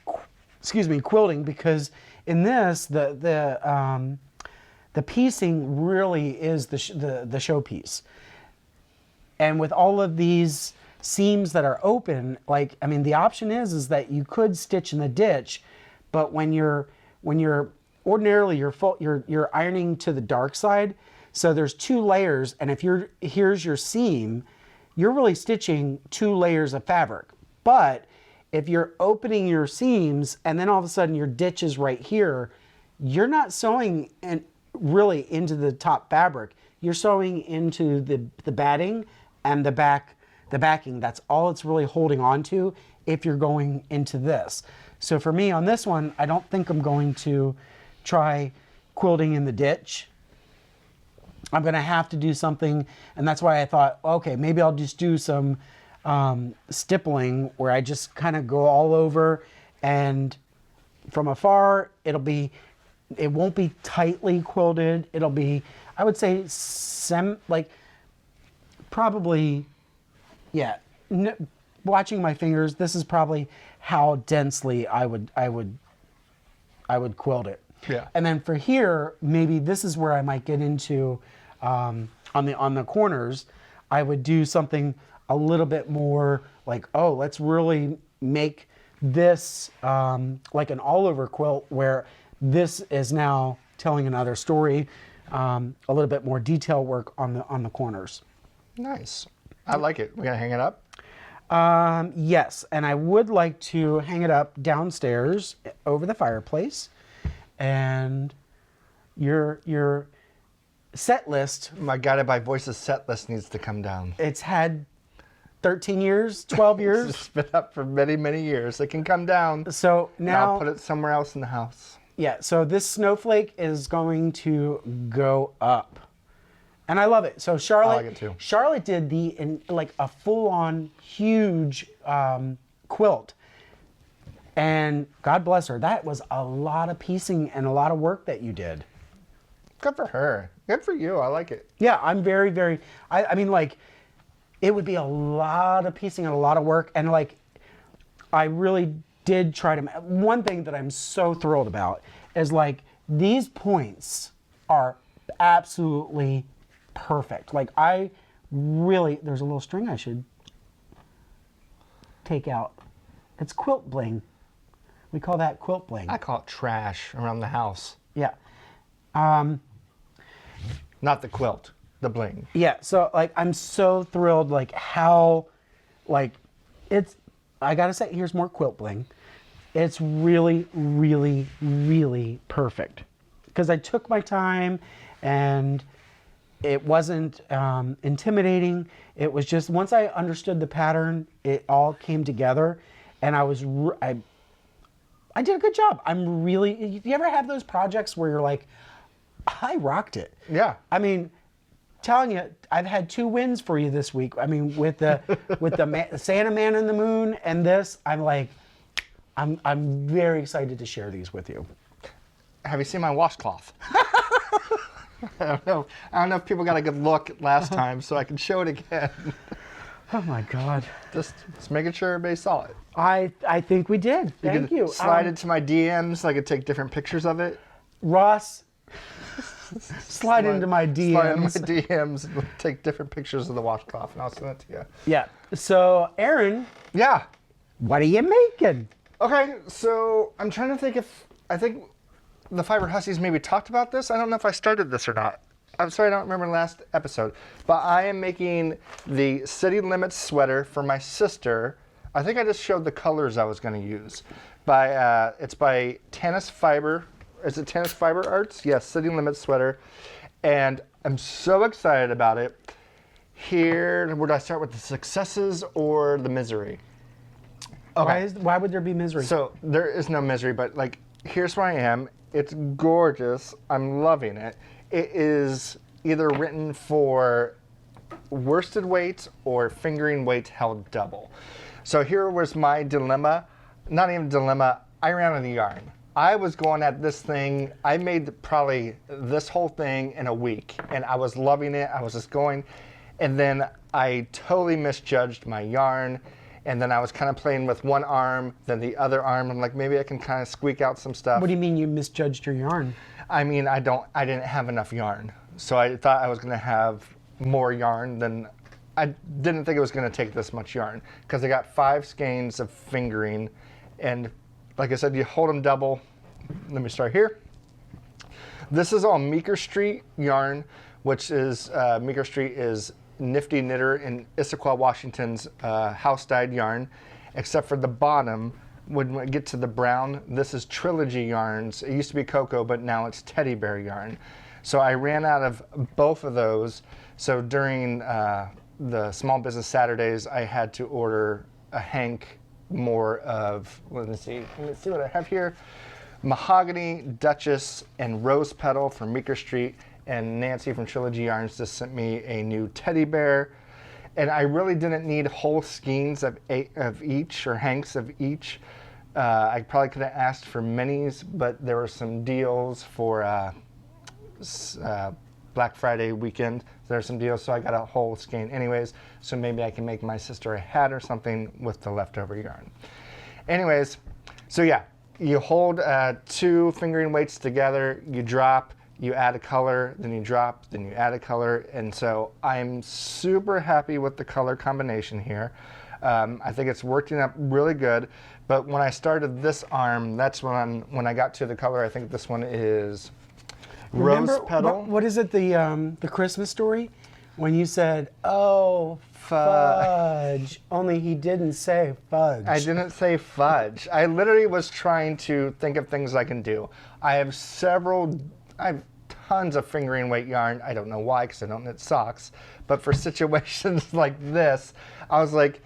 quilting, because in this, the piecing really is the showpiece. And with all of these seams that are open, like, I mean, the option is that you could stitch in the ditch, but when you're ordinarily you're ironing to the dark side, so there's 2 layers, and if here's your seam, you're really stitching 2 layers of fabric. But if you're opening your seams and then all of a sudden your ditch is right here, you're not sewing really into the top fabric. You're sewing into the batting and the backing. That's all it's really holding on to if you're going into this. So for me on this one, I don't think I'm going to try quilting in the ditch. I'm going to have to do something, and that's why I thought, okay, maybe I'll just do some stippling where I just kind of go all over, and from afar it won't be tightly quilted. It'll be, I would say, probably, yeah. Watching my fingers, this is probably how densely I would quilt it. Yeah. And then for here, maybe this is where I might get into on the corners. I would do something a little bit more like, oh, let's really make this like an all-over quilt, where this is now telling another story, a little bit more detail work on the corners. Nice. I like it. We're gonna hang it up? Yes, and I would like to hang it up downstairs over the fireplace. And your set list. My Guided by Voices set list needs to come down. It's had 13 years, 12 years. It's been up for many, many years. It can come down. So now I'll put it somewhere else in the house. Yeah, so this snowflake is going to go up. And I love it. So Charlotte, I like it too. Charlotte did like a full-on huge quilt. And God bless her, that was a lot of piecing and a lot of work that you did. Good for her. Good for you. I like it. Yeah, I'm very, very, I mean, like, it would be a lot of piecing and a lot of work. And like, I really did try to, one thing that I'm so thrilled about is like, these points are absolutely perfect. Like, I really, there's a little string I should take out. It's quilt bling. We call that quilt bling. I call it trash around the house. Yeah. Not the quilt. the bling. Yeah, so like I'm so thrilled like how like it's I gotta say here's more quilt bling. It's really, really, really perfect. Because I took my time and it wasn't intimidating. It was just once I understood the pattern, it all came together and I did a good job. I'm really, you ever have those projects where you're like, I rocked it? Yeah. I mean, telling you, I've had 2 wins for you this week. I mean, with the Santa Man and the Moon and this, I'm like, I'm very excited to share these with you. Have you seen my washcloth? I don't know if people got a good look last time, so I can show it again. Oh my God. Just making sure everybody saw it. I think we did. Thank you. Slide it to my DMs so I could take different pictures of it. Ross, slide into my DMs. Slide into my DMs and take different pictures of the washcloth, and I'll send it to you. Yeah. So, Aaron. Yeah. What are you making? Okay, so I'm trying to think I think the Fiber Hussies maybe talked about this. I don't know if I started this or not. I'm sorry, I don't remember last episode. But I am making the City Limits sweater for my sister. I think I just showed the colors I was going to use. It's by Tennis Fiber. Is it Tennis Fiber Arts? Yes, City Limits sweater. And I'm so excited about it. Here, would I start with the successes or the misery? Okay. Why would there be misery? So there is no misery, but like, here's where I am. It's gorgeous. I'm loving it. It is either written for worsted weight or fingering weight held double. So here was my dilemma. Not even dilemma. I ran out of the yarn. I was going at this thing. I made probably this whole thing in a week, and I was loving it. I was just going, and then I totally misjudged my yarn. And then I was kind of playing with one arm, then the other arm. I'm like, maybe I can kind of squeak out some stuff. What do you mean you misjudged your yarn? I mean, I didn't have enough yarn. So I thought I was going to have more yarn than, I didn't think it was going to take this much yarn. Because I got 5 skeins of fingering. And like I said, you hold them double. Let me start here. This is all Meeker Street yarn, which is, Meeker Street is Nifty Knitter in Issaquah, Washington's house-dyed yarn, except for the bottom. When we get to the brown, this is Trilogy yarns. It used to be cocoa, but now it's teddy bear yarn. So I ran out of both of those. So during the Small Business Saturdays, I had to order a hank more of, let me see what I have here. Mahogany, Duchess, and Rose Petal from Meeker Street. And Nancy from Trilogy Yarns just sent me a new teddy bear. And I really didn't need whole skeins of each or hanks of each. I probably could have asked for minis, but there were some deals for Black Friday weekend. There are some deals, so I got a whole skein anyways. So maybe I can make my sister a hat or something with the leftover yarn. Anyways, so yeah, you hold 2 fingering weights together, you drop, you add a color, then you drop, then you add a color. And so I'm super happy with the color combination here. I think it's working up really good. But when I started this arm, that's when I got to the color. I think this one is Rose Petal. What is it, the Christmas story? When you said, oh, fudge. Only he didn't say fudge. I didn't say fudge. I literally was trying to think of things I can do. I have tons of fingering weight yarn. I don't know why, because I don't knit socks. But for situations like this, I was like,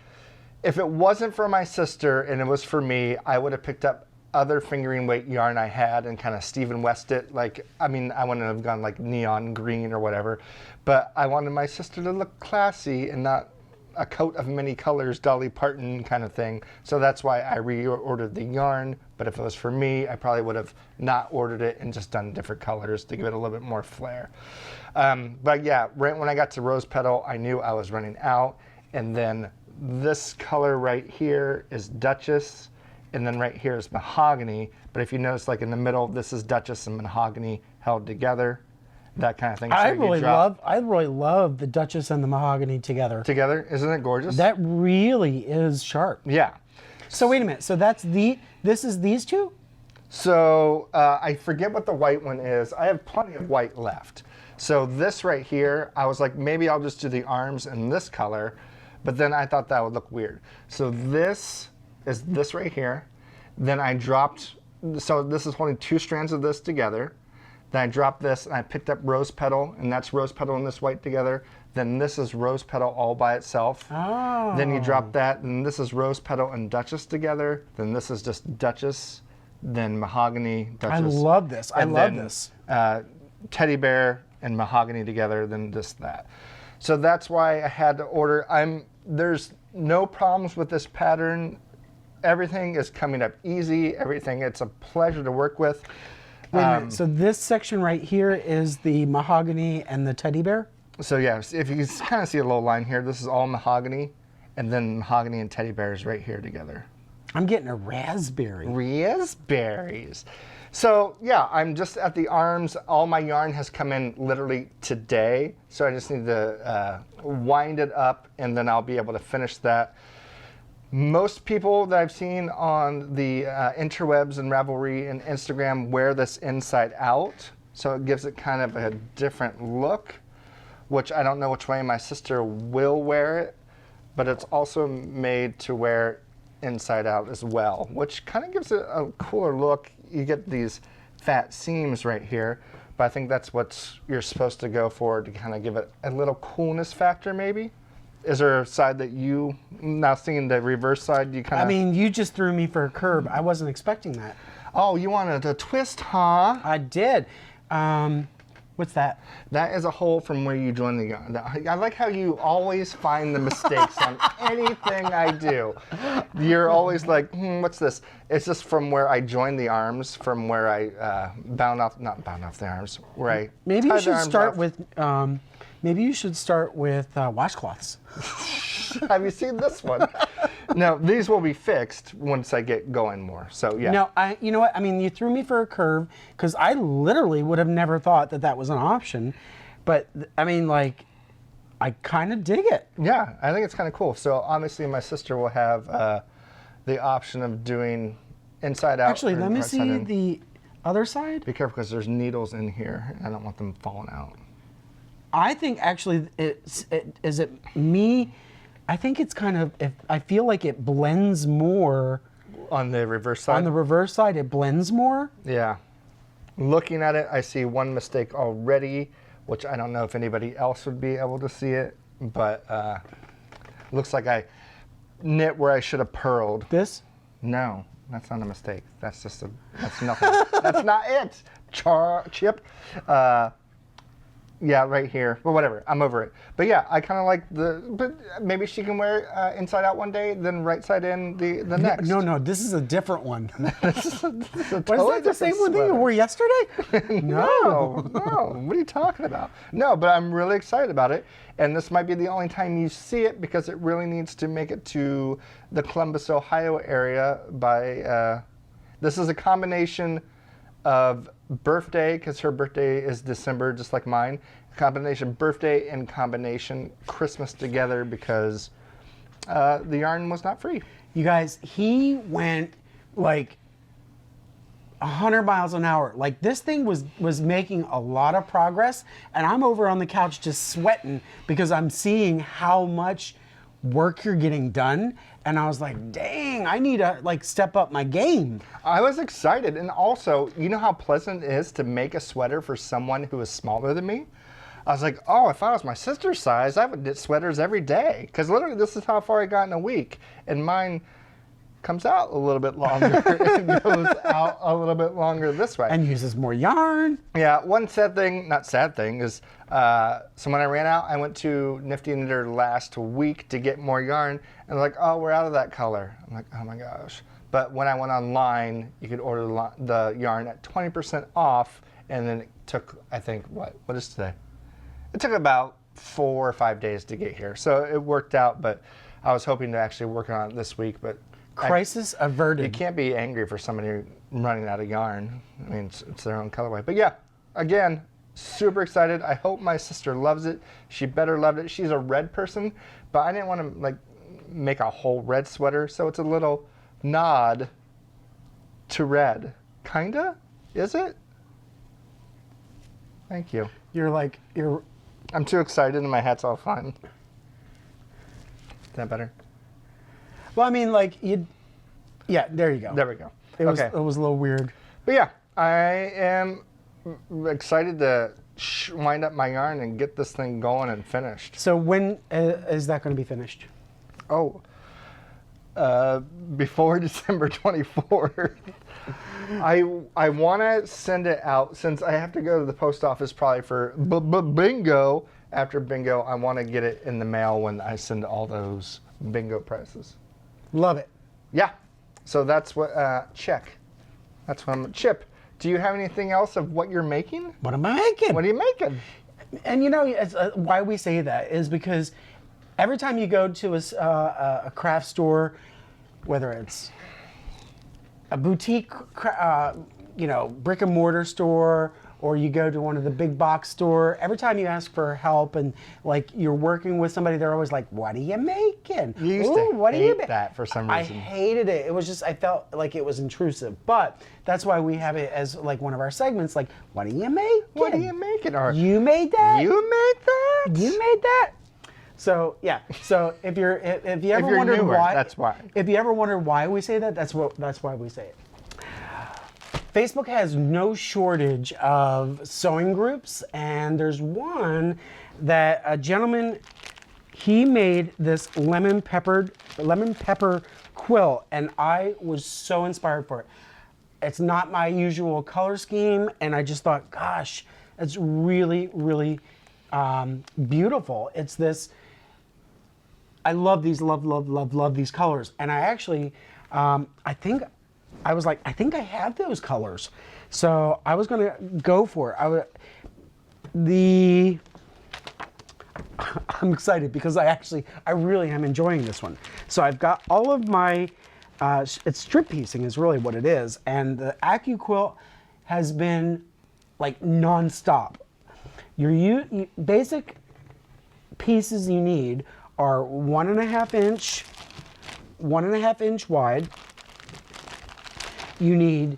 if it wasn't for my sister and it was for me, I would have picked up other fingering weight yarn I had and kind of Stephen West it. Like, I mean, I wouldn't have gone like neon green or whatever. But I wanted my sister to look classy and not a coat of many colors, Dolly Parton kind of thing. So that's why I reordered the yarn. But if it was for me, I probably would have not ordered it and just done different colors to give it a little bit more flair. But yeah, right when I got to Rose Petal, I knew I was running out. And then this color right here is Duchess. And then right here is Mahogany. But if you notice, like in the middle, this is Duchess and Mahogany held together. That kind of thing. So I really love the Duchess and the Mahogany together. Together? Isn't it gorgeous? That really is sharp. Yeah. So wait a minute. So this is these two? So I forget what the white one is. I have plenty of white left. So this right here, I was like, maybe I'll just do the arms in this color, but then I thought that would look weird. So this is this right here. Then I dropped, so this is holding 2 strands of this together. Then I dropped this and I picked up rose petal, and that's rose petal and this white together. Then this is rose petal all by itself. Oh. Then you drop that, and this is rose petal and Duchess together. Then this is just Duchess, then mahogany, Duchess. I love this. I and love then, this. Teddy bear and mahogany together, then just that. So that's why I had to order. There's no problems with this pattern. Everything is coming up easy. Everything, it's a pleasure to work with. Wait a minute. So this section right here is the mahogany and the teddy bear? So yeah, if you can kind of see a little line here, this is all mahogany, and then mahogany and teddy bears right here together. I'm getting a raspberry. Raspberries. So yeah, I'm just at the arms. All my yarn has come in literally today, so I just need to wind it up, and then I'll be able to finish that. Most people that I've seen on the interwebs and Ravelry and Instagram wear this inside out, so it gives it kind of a different look, which I don't know which way my sister will wear it, but it's also made to wear inside out as well, which kind of gives it a cooler look. You get these fat seams right here, but I think that's what you're supposed to go for to kind of give it a little coolness factor maybe. Is there a side that you, now seeing the reverse side, you kind of... I mean, you just threw me for a curve. I wasn't expecting that. Oh, you wanted a twist, huh? I did. What's that? That is a hole from where you join the yarn. I like how you always find the mistakes on anything I do. You're always like, what's this? It's just from where I joined the arms, from where I not bound off the arms, where I Maybe you tied the should arms start off. with. Maybe you should start with washcloths. Have you seen this one? No, these will be fixed once I get going more. So yeah. No, you know what? I mean, you threw me for a curve because I literally would have never thought that that was an option. But I mean, like, I kind of dig it. Yeah, I think it's kind of cool. So obviously, my sister will have the option of doing inside out. Actually, or let me right side see in. the other side. Be careful because there's needles in here. I don't want them falling out. I think actually, is it me? I think it's kind of, I feel like it blends more. On the reverse side? On the reverse side, it blends more. Yeah. Looking at it, I see one mistake already, which I don't know if anybody else would be able to see it, but looks like I knit where I should have purled. This? No, that's not a mistake. That's just that's nothing. That's not it. Chip. Yeah, right here. But whatever, I'm over it. But yeah, I kind of like but maybe she can wear inside out one day, then right side in the next. No, this is a different one. This is a Was totally that the same one different thing you sweater. wore yesterday? No. What are you talking about? No, but I'm really excited about it. And this might be the only time you see it because it really needs to make it to the Columbus, Ohio area by, this is a combination of birthday, because her birthday is December, just like mine. Combination birthday and combination Christmas together because the yarn was not free. You guys, he went like 100 miles an hour. Like this thing was making a lot of progress, and I'm over on the couch just sweating because I'm seeing how much work you're getting done. And I was like, dang, I need to like step up my game. I was excited, and also, you know how pleasant it is to make a sweater for someone who is smaller than me? I was like, oh, if I was my sister's size, I would knit sweaters every day. Because literally, this is how far I got in a week. And mine comes out a little bit longer and goes out a little bit longer this way. And uses more yarn. Yeah, one sad thing, not sad thing, is so when I ran out, I went to Nifty Knitter last week to get more yarn. And they're like, oh, we're out of that color. I'm like, oh my gosh. But when I went online, you could order the yarn at 20% off. And then it took, I think, what is today? It took about 4 or 5 days to get here. So it worked out, but I was hoping to actually work on it this week. But Crisis averted. you can't be angry for somebody running out of yarn. I mean, it's their own colorway. But yeah, again, super excited. I hope my sister loves it. She better love it. She's a red person, but I didn't want to like make a whole red sweater. So it's a little nod to red. Kinda? Is it? Thank you. you're. I'm too excited and my hat's all fine. Is that better? Well, I mean, like yeah, there you go. There we go. It was a little weird. But yeah, I am excited to wind up my yarn and get this thing going and finished. So when is that going to be finished? Oh, before December 24th. I want to send it out since I have to go to the post office probably for bingo. After bingo, I want to get it in the mail when I send all those bingo prizes. Love it. Yeah. So that's what, check. That's what I'm, Chip, do you have anything else of what you're making? What am I making? What are you making? And you know, why we say that is because every time you go to a craft store, whether it's a boutique, brick and mortar store, or you go to one of the big box store, every time you ask for help and like you're working with somebody, they're always like, "What are you making?" You used to hate that for some reason. I hated it. It was just, I felt like it was intrusive. But that's why we have it as like one of our segments, like, "What are you making? What are you making?" Or, you made that? You made that? You made that? So yeah. So if you ever wondered newer, why, that's why. If you ever wondered why we say that, that's why we say it. Facebook has no shortage of sewing groups, and there's one that a gentleman, he made this lemon pepper quilt, and I was so inspired for it. It's not my usual color scheme, and I just thought, gosh, it's really, really beautiful. It's this, I love these, love these colors. And I actually, I was like, I think I have those colors. So I was gonna go for it. I'm excited because I really am enjoying this one. So I've got all of my, it's strip piecing is really what it is. And the AccuQuilt has been like nonstop. Your basic pieces you need are 1.5 inch wide. You need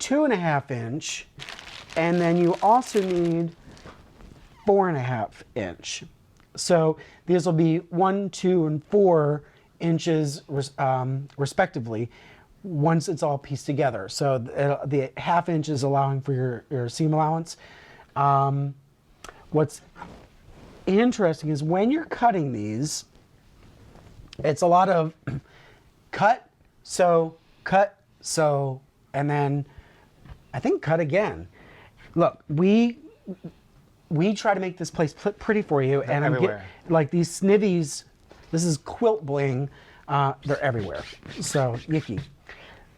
2.5 inch, and then you also need 4.5 inch. So these will be 1, 2, and 4 inches respectively once it's all pieced together. So the 1/2 inch is allowing for your seam allowance. What's interesting is when you're cutting these, it's a lot of cut, sew, and then I think cut again. Look, we try to make this place pretty for you, and I'm getting like these snivvies. This is quilt bling. They're everywhere, so yicky.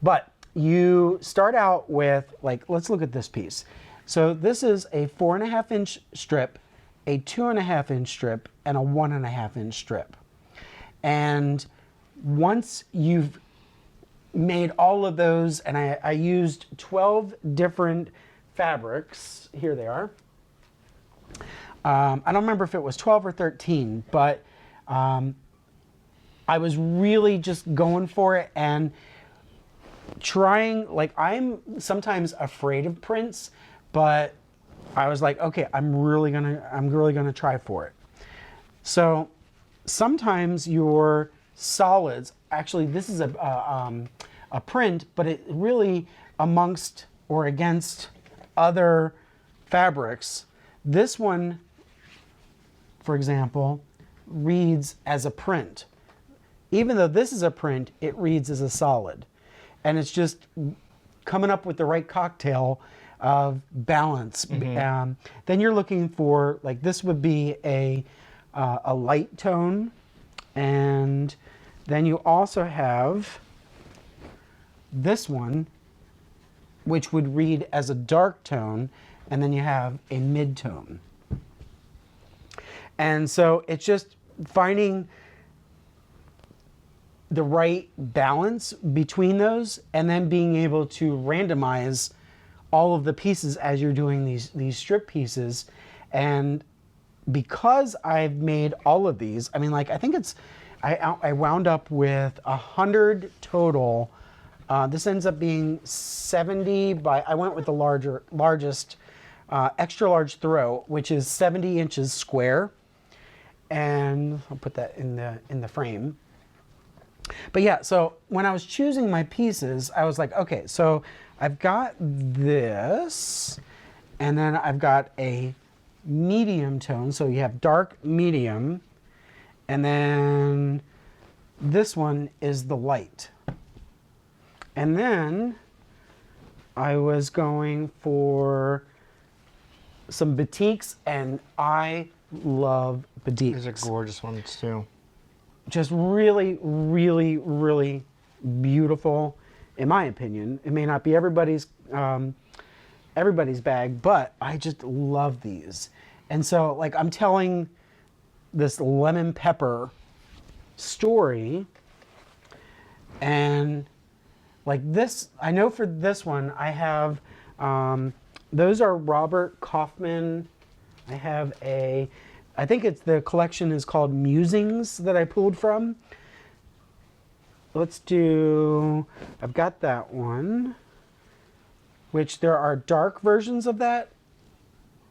But you start out with, like, let's look at this piece. So this is a 4.5 inch strip, a 2.5 inch strip, and a 1.5 inch strip. And once you've made all of those, and I used 12 different fabrics. Here they are. I don't remember if it was 12 or 13, but I was really just going for it and trying, like, I'm sometimes afraid of prints, but I was like, okay, I'm really gonna try for it. So sometimes your solids, actually this is a print, but it really amongst or against other fabrics, this one, for example, reads as a print. Even though this is a print, it reads as a solid. And it's just coming up with the right cocktail of balance. Mm-hmm. Then you're looking for, like, this would be a light tone, and then you also have this one, which would read as a dark tone, and then you have a mid-tone. And so it's just finding the right balance between those, and then being able to randomize all of the pieces as you're doing these strip pieces. And because I've made all of these, I mean, like, I think it's, I wound up with 100 total. This ends up being 70 by, I went with the largest extra large throw, which is 70 inches square. And I'll put that in the frame. But yeah, so when I was choosing my pieces, I was like, okay, so I've got this, and then I've got a medium tone. So you have dark, medium, and then this one is the light. And then I was going for some batiks, and I love batiks. These are gorgeous ones too. Just really, really, really beautiful, in my opinion. It may not be everybody's bag, but I just love these. And so, like, I'm telling this lemon pepper story, and like this, I know for this one, I have, those are Robert Kaufman. I have I think it's the collection is called Musings that I pulled from. Let's do, I've got that one, which there are dark versions of that.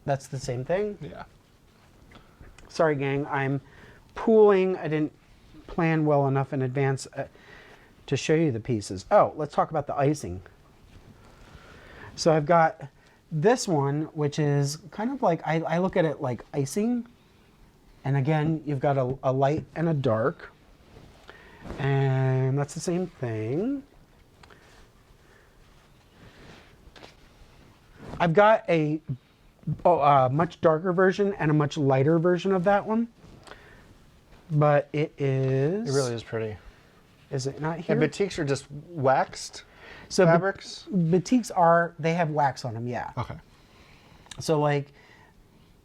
That's the same thing. Yeah. Sorry, gang, I'm pooling. I didn't plan well enough in advance to show you the pieces. Oh, let's talk about the icing. So I've got this one, which is kind of like, I look at it like icing. And again, you've got a light and a dark. And that's the same thing. I've got a much darker version and a much lighter version of that one. But it is... It really is pretty. Is it not here? And batiks are just waxed so fabrics? Batiks they have wax on them, yeah. Okay. So like,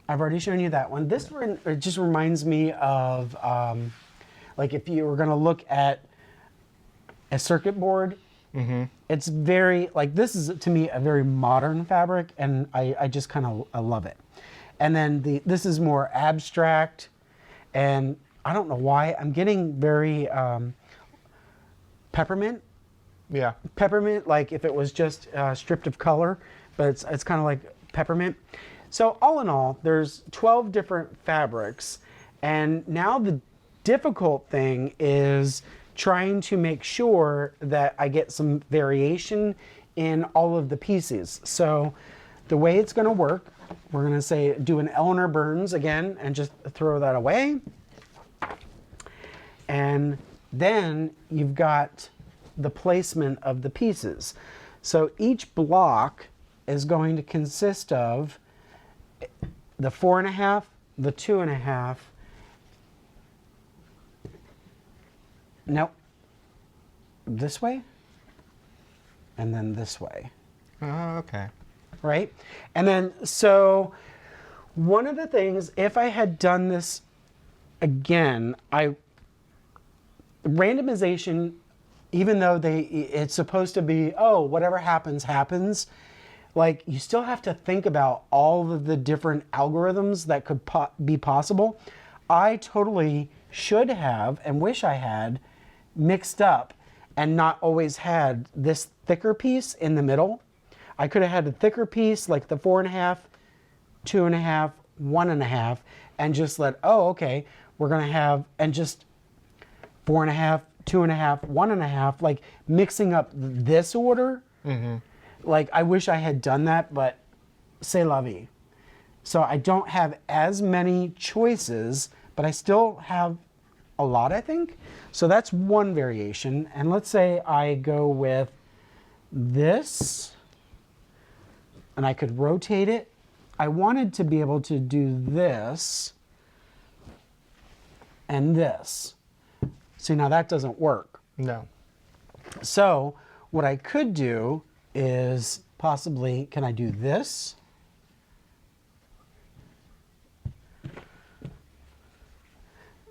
I've already shown you that one. This one, it just reminds me of, like if you were gonna look at a circuit board, it's very, like this is to me a very modern fabric, and I just kind of I love it. And then this is more abstract, and I don't know why, I'm getting very peppermint. Yeah. Peppermint, like if it was just stripped of color, but it's kind of like peppermint. So all in all, there's 12 different fabrics, and now the difficult thing is trying to make sure that I get some variation in all of the pieces. So the way it's going to work, we're going to say do an Eleanor Burns again and just throw that away. And then you've got the placement of the pieces. So each block is going to consist of the 4.5, the 2.5. Nope. This way, and then this way. Oh, okay. Right? And then, so one of the things, if I had done this again, randomization, even though it's supposed to be, oh, whatever happens, happens, like you still have to think about all of the different algorithms that could be possible. I totally should have, and wish I had, mixed up and not always had this thicker piece in the middle. I could have had a thicker piece like the 4.5, 2.5, 1.5, and just let, oh, okay, we're gonna have, and just 4.5, 2.5, 1.5, like mixing up this order. Like I wish I had done that, but c'est la vie. So I don't have as many choices, but I still have a lot, I think. So that's one variation. And let's say I go with this, and I could rotate it. I wanted to be able to do this and this. See, now that doesn't work. No. So what I could do is possibly, can I do this?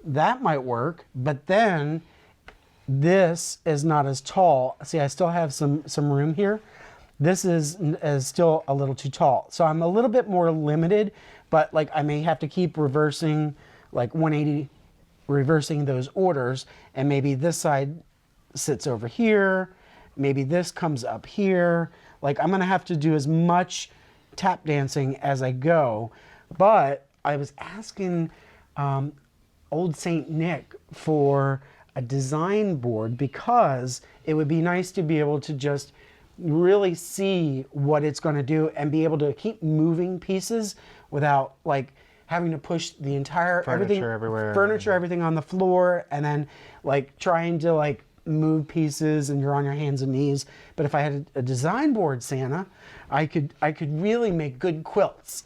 That might work, but then this is not as tall. See, I still have some room here. This is still a little too tall. So I'm a little bit more limited, but like I may have to keep reversing like 180, reversing those orders, and maybe this side sits over here. Maybe this comes up here. Like I'm gonna have to do as much tap dancing as I go. But I was asking old Saint Nick for a design board because it would be nice to be able to just really see what it's going to do and be able to keep moving pieces without like having to push the entire furniture everything on the floor, and then like trying to like move pieces and you're on your hands and knees. But if I had a design board, Santa, I could really make good quilts.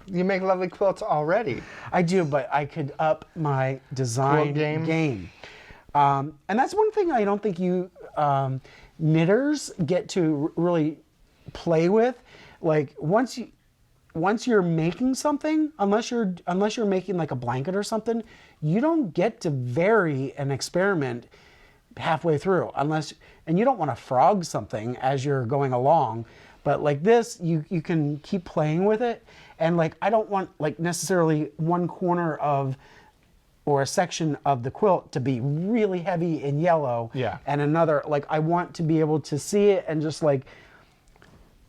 You make lovely quilts already. I do, but I could up my design game. And that's one thing I don't think you knitters get to really play with. Like once you're making something, unless you're making like a blanket or something, you don't get to vary and experiment halfway through, and you don't want to frog something as you're going along. But like this, you can keep playing with it. And like, I don't want like necessarily one corner or a section of the quilt to be really heavy and yellow. Yeah. And another, like I want to be able to see it and just like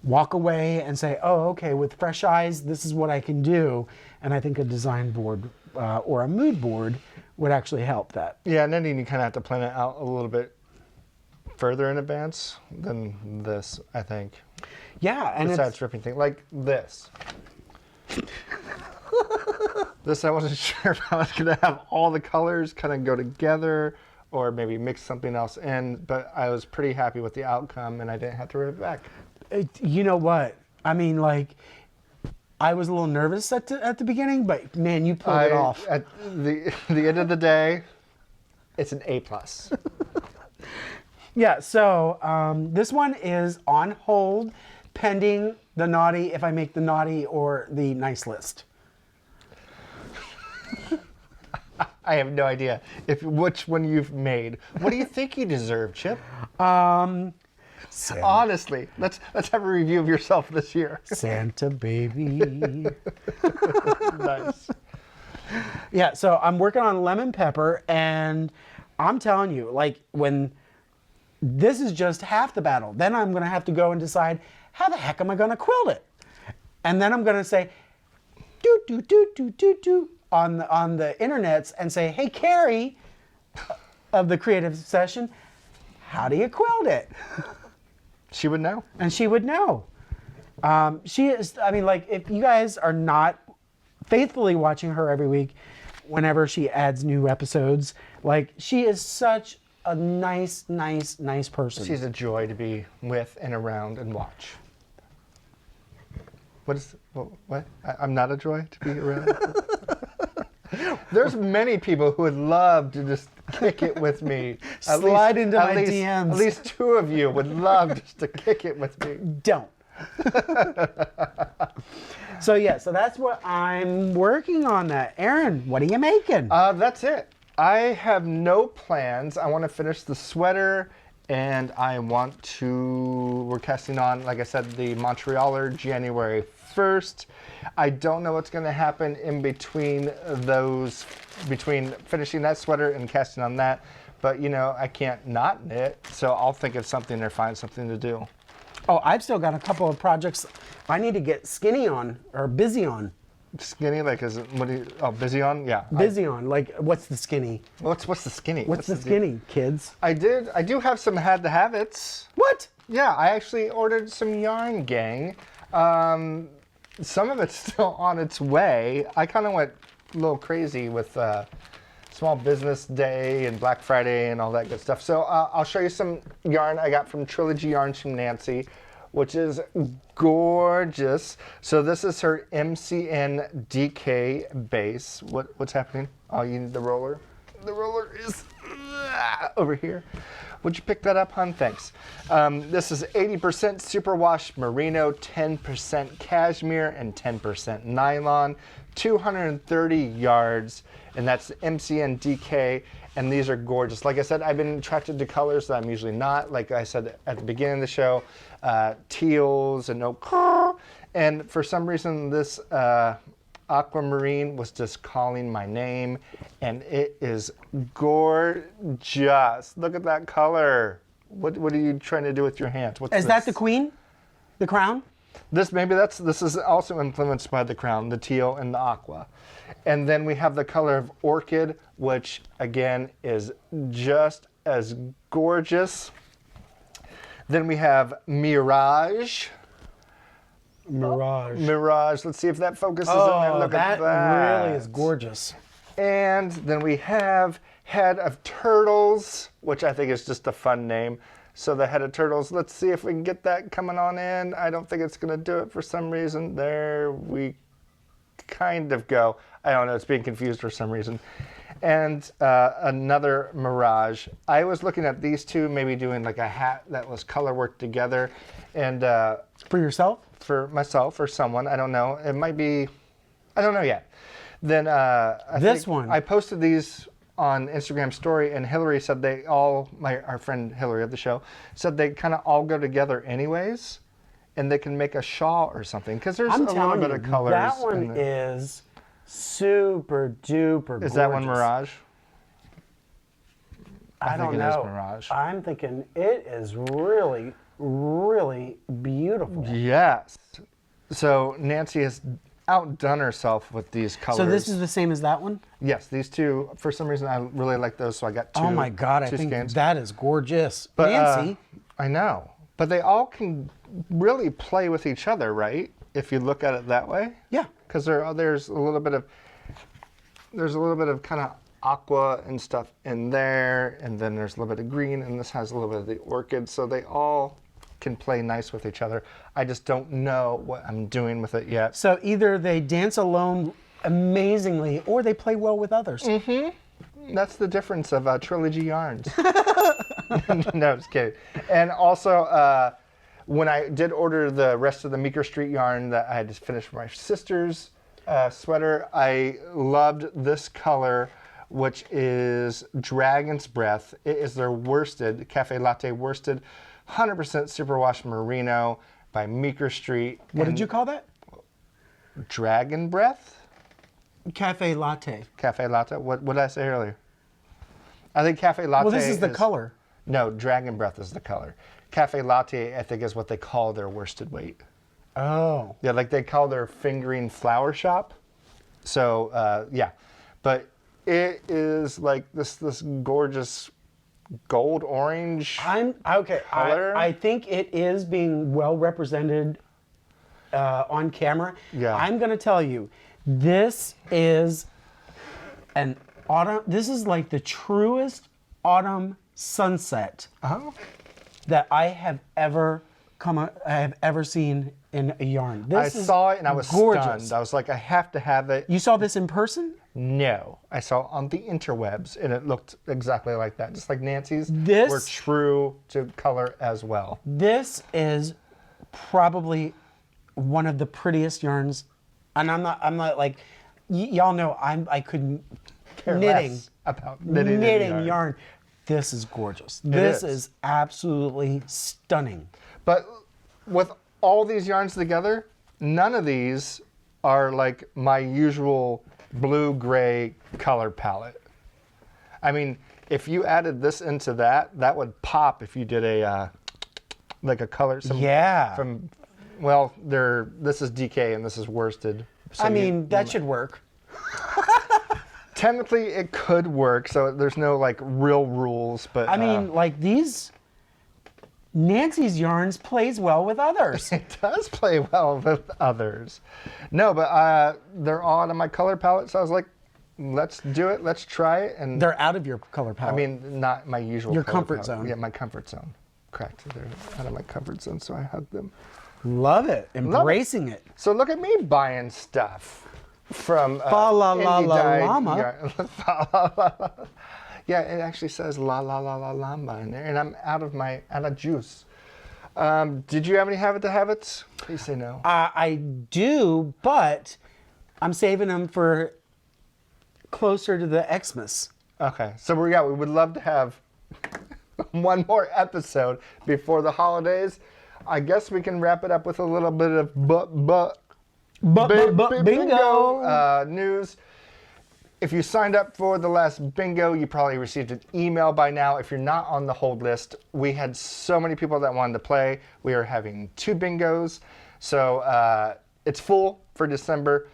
walk away and say, oh, okay, with fresh eyes, this is what I can do. And I think a design board or a mood board would actually help that. Yeah, and then you kind of have to plan it out a little bit further in advance than this, I think. Yeah, and besides ripping things like this. This I wasn't sure if I was gonna have all the colors kind of go together or maybe mix something else in, but I was pretty happy with the outcome and I didn't have to rip it back. You know what? I mean, like, I was a little nervous at the beginning, but man, you pulled it off. At the end of the day, it's an A+. Yeah, so this one is on hold, pending the naughty, if I make the naughty or the nice list. I have no idea which one you've made. What do you think you deserve, Chip? Honestly, let's have a review of yourself this year. Santa baby. Nice. Yeah, so I'm working on lemon pepper, and I'm telling you, like, when this is just half the battle, then I'm going to have to go and decide how the heck am I going to quilt it, and then I'm going to say, do do do do do do on the internets and say, hey Carrie, of the creative session, how do you quilt it? She would know. And she would know. She is, I mean, like, if you guys are not faithfully watching her every week, whenever she adds new episodes, like, she is such a nice person. She's a joy to be with and around and watch. What? I'm not a joy to be around? There's many people who would love to just kick it with me. Slide into my DMs. At least two of you would love just to kick it with me. Don't. So that's what I'm working on. That. Aaron, what are you making? That's it. I have no plans. I want to finish the sweater, and we're casting on, like I said, the Montrealer January 1st. I don't know what's going to happen in between finishing that sweater and casting on that, but I can't not knit, so I'll think of something or find something to do. Oh, I've still got a couple of projects I need to get skinny on or busy on. Skinny, like, busy on? Yeah. Busy on, like, what's the skinny? What's the skinny? What's the skinny, kids? I do have some had to have it's. What? Yeah, I actually ordered some yarn, gang. Some of it's still on its way. I kind of went a little crazy with Small Business Day and Black Friday and all that good stuff. So I'll show you some yarn I got from Trilogy Yarns from Nancy, which is gorgeous. So this is her MCN DK base. What's happening? Oh, you need the roller? The roller is over here. Would you pick that up, hon? Thanks. This is 80% superwash merino, 10% cashmere, and 10% nylon. 230 yards, and that's MCN DK, and these are gorgeous. Like I said, I've been attracted to colors that I'm usually not. Like I said at the beginning of the show, teals and ochre, and for some reason this aquamarine was just calling my name, and it is gorgeous. Look at that color. What are you trying to do with your hands? Is that the queen? The crown? This is also influenced by the crown, the teal and the aqua. And then we have the color of orchid, which again is just as gorgeous. Then we have mirage. Mirage. Let's see if that focuses in there. Look at that. That really is gorgeous. And then we have head of turtles, which I think is just a fun name. So the head of turtles, let's see if we can get that coming on in. I don't think it's going to do it for some reason. There we kind of go. I don't know, it's being confused for some reason. And another mirage. I was looking at these two, maybe doing like a hat that was color worked together. And for yourself? For myself or someone, I don't know. It might be, I don't know yet. Then I posted these on Instagram story, and Hillary said they all, our friend Hillary of the show, said they kind of all go together anyways, and they can make a shawl or something, because there's a little bit of colors. That one is super duper gorgeous. Is that one Mirage? I don't know. It is Mirage. I'm thinking it is really, really beautiful. Yes. So Nancy has outdone herself with these colors. So this is the same as that one? Yes, these two, for some reason I really like those, so I got two. Oh my God, I think that is gorgeous. But, Nancy. I know. But they all can really play with each other, right? If you look at it that way. Yeah. Because there's a little bit of kind of aqua and stuff in there, and then there's a little bit of green, and this has a little bit of the orchid, so they all can play nice with each other. I just don't know what I'm doing with it yet. So either they dance alone amazingly, or they play well with others. Mm-hmm. That's the difference of Trilogy yarns. No, just kidding. And also, when I did order the rest of the Meeker Street yarn that I had to finish for my sister's sweater, I loved this color, which is Dragon's Breath. It is their worsted, Cafe Latte worsted, 100% superwash merino by Meeker Street. What did you call that? Dragon Breath? Cafe Latte. Cafe Latte. What did I say earlier? I think Cafe Latte. Well, this is the color. No, Dragon Breath is the color. Cafe Latte, I think, is what they call their worsted weight. Oh. Yeah, like they call their fingering flower shop. So, yeah. But it is like this gorgeous gold orange color. I think it is being well represented on camera. Yeah. I'm going to tell you, this is an autumn. This is like the truest autumn sunset that I have ever seen in a yarn. I saw it and I was stunned. I was like, I have to have it. You saw this in person? No, I saw it on the interwebs, and it looked exactly like that. Just like Nancy's were true to color as well. This is probably one of the prettiest yarns, and I'm not like, y'all know I couldn't care less about knitting yarn. This is gorgeous. This is absolutely stunning. But with all these yarns together, none of these are like my usual blue-gray color palette. I mean, if you added this into that would pop if you did a like a color. Well, this is DK and this is worsted. So that should work. Technically, it could work. So there's no like real rules, but like these. Nancy's yarns plays well with others. It does play well with others. No, but they're all out of my color palette, so I was like, let's do it, let's try it. And they're out of your color palette. I mean, not my usual your color comfort palette. zone. Yeah, my comfort zone. Correct. They're out of my comfort zone, so I hug them. Love it. Embracing it. So look at me buying stuff from Fa la la la llama. Yeah, it actually says la la la la llama in there, and I'm out of juice. Did you have any habits? Please say no. I do, but I'm saving them for closer to the Xmas. Okay, so we would love to have one more episode before the holidays. I guess we can wrap it up with a little bit of bingo news. If you signed up for the last bingo, you probably received an email by now. If you're not on the hold list, we had so many people that wanted to play. We are having 2 bingos. So it's full for December.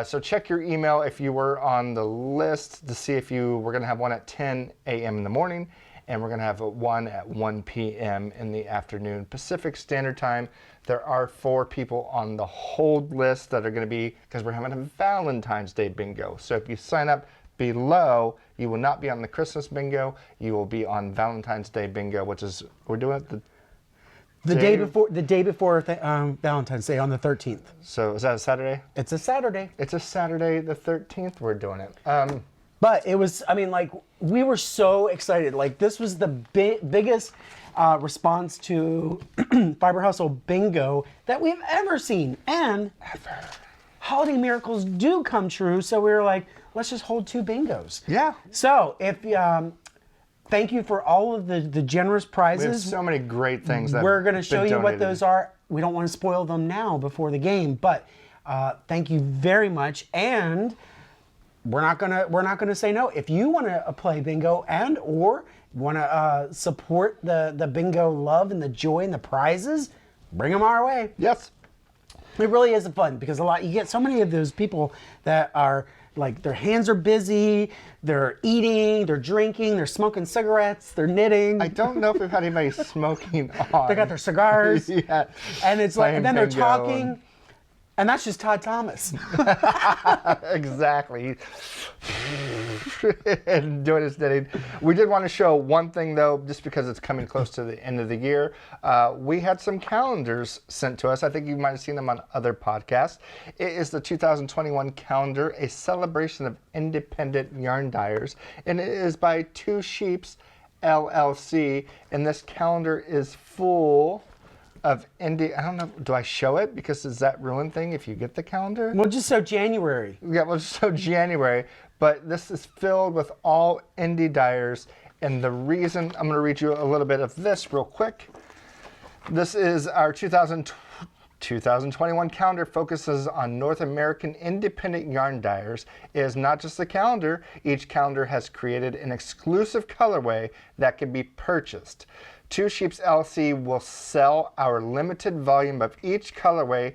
So check your email if you were on the list to see if we're going to have one at 10 a.m. in the morning, and we're going to have one at 1 p.m. in the afternoon Pacific Standard Time. There are 4 people on the hold list that are going to be, because we're having a Valentine's Day bingo. So if you sign up below, you will not be on the Christmas bingo. You will be on Valentine's Day bingo, which is, we're doing it the day before Valentine's Day on the 13th. So is that a Saturday? It's a Saturday. It's a Saturday the 13th we're doing it. But it was, I mean, like, we were so excited. Like, this was the biggest response to Fiber Hustle Bingo that we've ever seen. And holiday miracles do come true. So we were like, let's just hold 2 bingos. Yeah. So if thank you for all of the generous prizes. We have so many great things that we're going to show you what those are. We don't want to spoil them now before the game, but thank you very much. And we're not gonna say no. If you want to play bingo and or want to support the bingo love and the joy and the prizes, bring them our way. Yes. It really is fun because you get so many of those people that are like, their hands are busy, they're eating, they're drinking, they're smoking cigarettes, they're knitting. I don't know if we've had anybody smoking on. They got their cigars. Yeah. And it's like, and then they're bingo talking. And that's just Todd Thomas. Exactly. And doing his knitting. We did want to show one thing, though, just because it's coming close to the end of the year. We had some calendars sent to us. I think you might have seen them on other podcasts. It is the 2021 calendar, a celebration of independent yarn dyers. And it is by Two Sheeps LLC. And this calendar is full of I don't know, do I show it? Because does that ruin thing if you get the calendar? Well, just so January. Yeah, well, just so January. But this is filled with all indie dyers. And the reason, I'm going to read you a little bit of this real quick. This is our 2021 calendar, focuses on North American independent yarn dyers. It is not just a calendar. Each calendar has created an exclusive colorway that can be purchased. Two Sheeps LLC will sell our limited volume of each colorway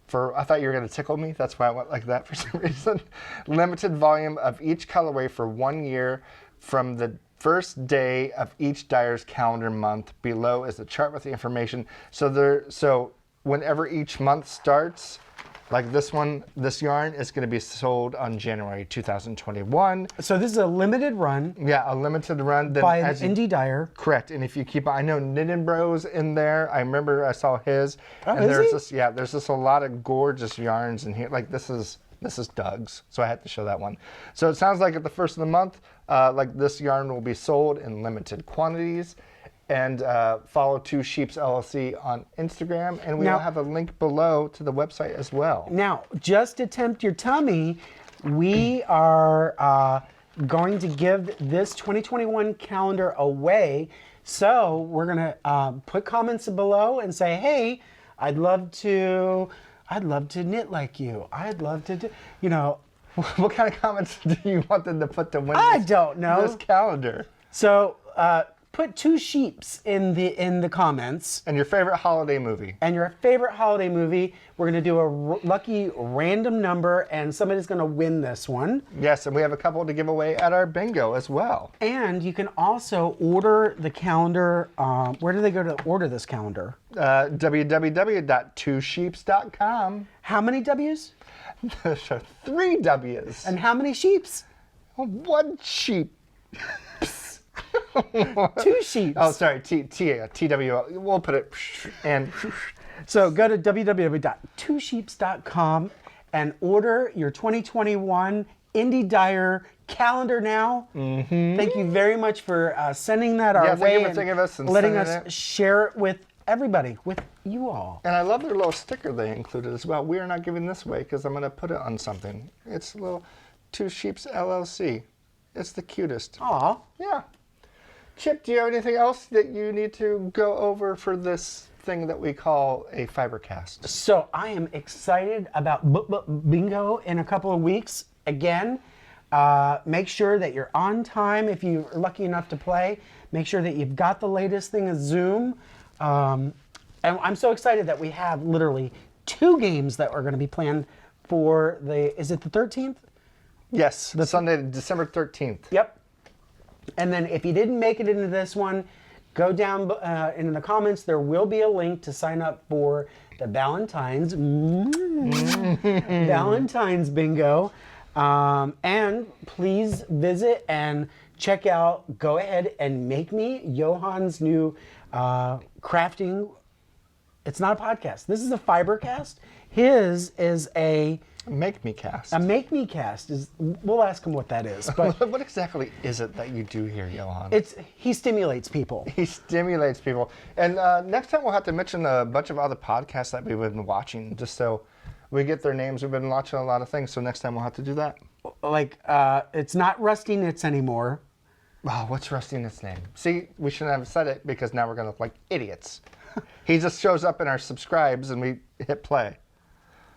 for, I thought you were going to tickle me. That's why I went like that for some reason. Limited volume of each colorway for 1 year from the first day of each dyer's calendar month. Below is the chart with the information. So whenever each month starts, like this one, this yarn is going to be sold on January 2021. So this is a limited run. Yeah, a limited run. By an indie dyer. Correct. And if you keep, I know Knitting Bros in there. I remember I saw his. Oh, and is there's he? this, yeah, there's just a lot of gorgeous yarns in here. Like this is Doug's, so I had to show that one. So it sounds like at the first of the month, like this yarn will be sold in limited quantities. And follow Two Sheeps LLC on Instagram, and we will have a link below to the website as well. Now, just to tempt your tummy, we are going to give this 2021 calendar away. So we're gonna put comments below and say, hey, I'd love to knit like you. I'd love to do, you know. What kind of comments do you want them to put to win I don't know. this calendar? So put Two Sheeps in the comments. And your favorite holiday movie. And your favorite holiday movie. We're going to do a lucky random number, and somebody's going to win this one. Yes, and we have a couple to give away at our bingo as well. And you can also order the calendar. Where do they go to order this calendar? www.twosheeps.com. How many W's? 3 W's. And how many sheeps? 1 sheep. 2 sheeps. Oh, sorry, TW. We'll put it and. So go to www.twosheeps.com and order your 2021 Indie Dyer calendar now. Mm-hmm. Thank you very much for sending that our way thank you for thinking of us and letting sending us it. share it with everybody, with you all. And I love their little sticker they included as well. We are not giving this away because I'm going to put it on something. It's a little Two Sheeps LLC. It's the cutest. Aw. Yeah. Chip, do you have anything else that you need to go over for this thing that we call a Fibercast? So I am excited about bingo in a couple of weeks. Again, make sure that you're on time if you're lucky enough to play. Make sure that you've got the latest thing of Zoom. And I'm so excited that we have literally 2 games that are going to be planned for is it the 13th? Yes, Sunday, December 13th. Yep. And then if you didn't make it into this one, go down in the comments. There will be a link to sign up for the Valentine's Valentine's bingo. And please visit and check out, go ahead and make me Johann's new crafting. It's not a podcast. This is a Fibercast. His is a Make Me Cast. A Make Me Cast. We'll ask him what that is. But what exactly is it that you do here, Johann? He stimulates people. He stimulates people. And next time we'll have to mention a bunch of other podcasts that we've been watching, just so we get their names. We've been watching a lot of things, so next time we'll have to do that. Like, it's not Rusty Knits anymore. Wow, what's Rusty Knits' name? See, we shouldn't have said it because now we're going to look like idiots. He just shows up in our subscribes and we hit play.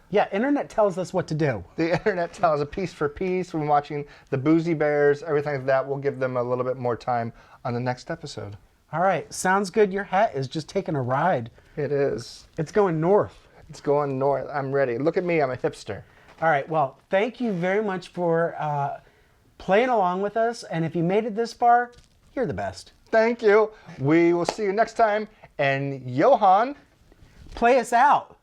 Yeah, internet tells us what to do. The internet tells a piece for piece. We're watching the Boozy Bears, everything like that. We'll give them a little bit more time on the next episode. All right, sounds good. Your hat is just taking a ride. It is. It's going north. It's going north. I'm ready. Look at me. I'm a hipster. All right, well, thank you very much for playing along with us. And if you made it this far, you're the best. Thank you. We will see you next time. And Johann, play us out.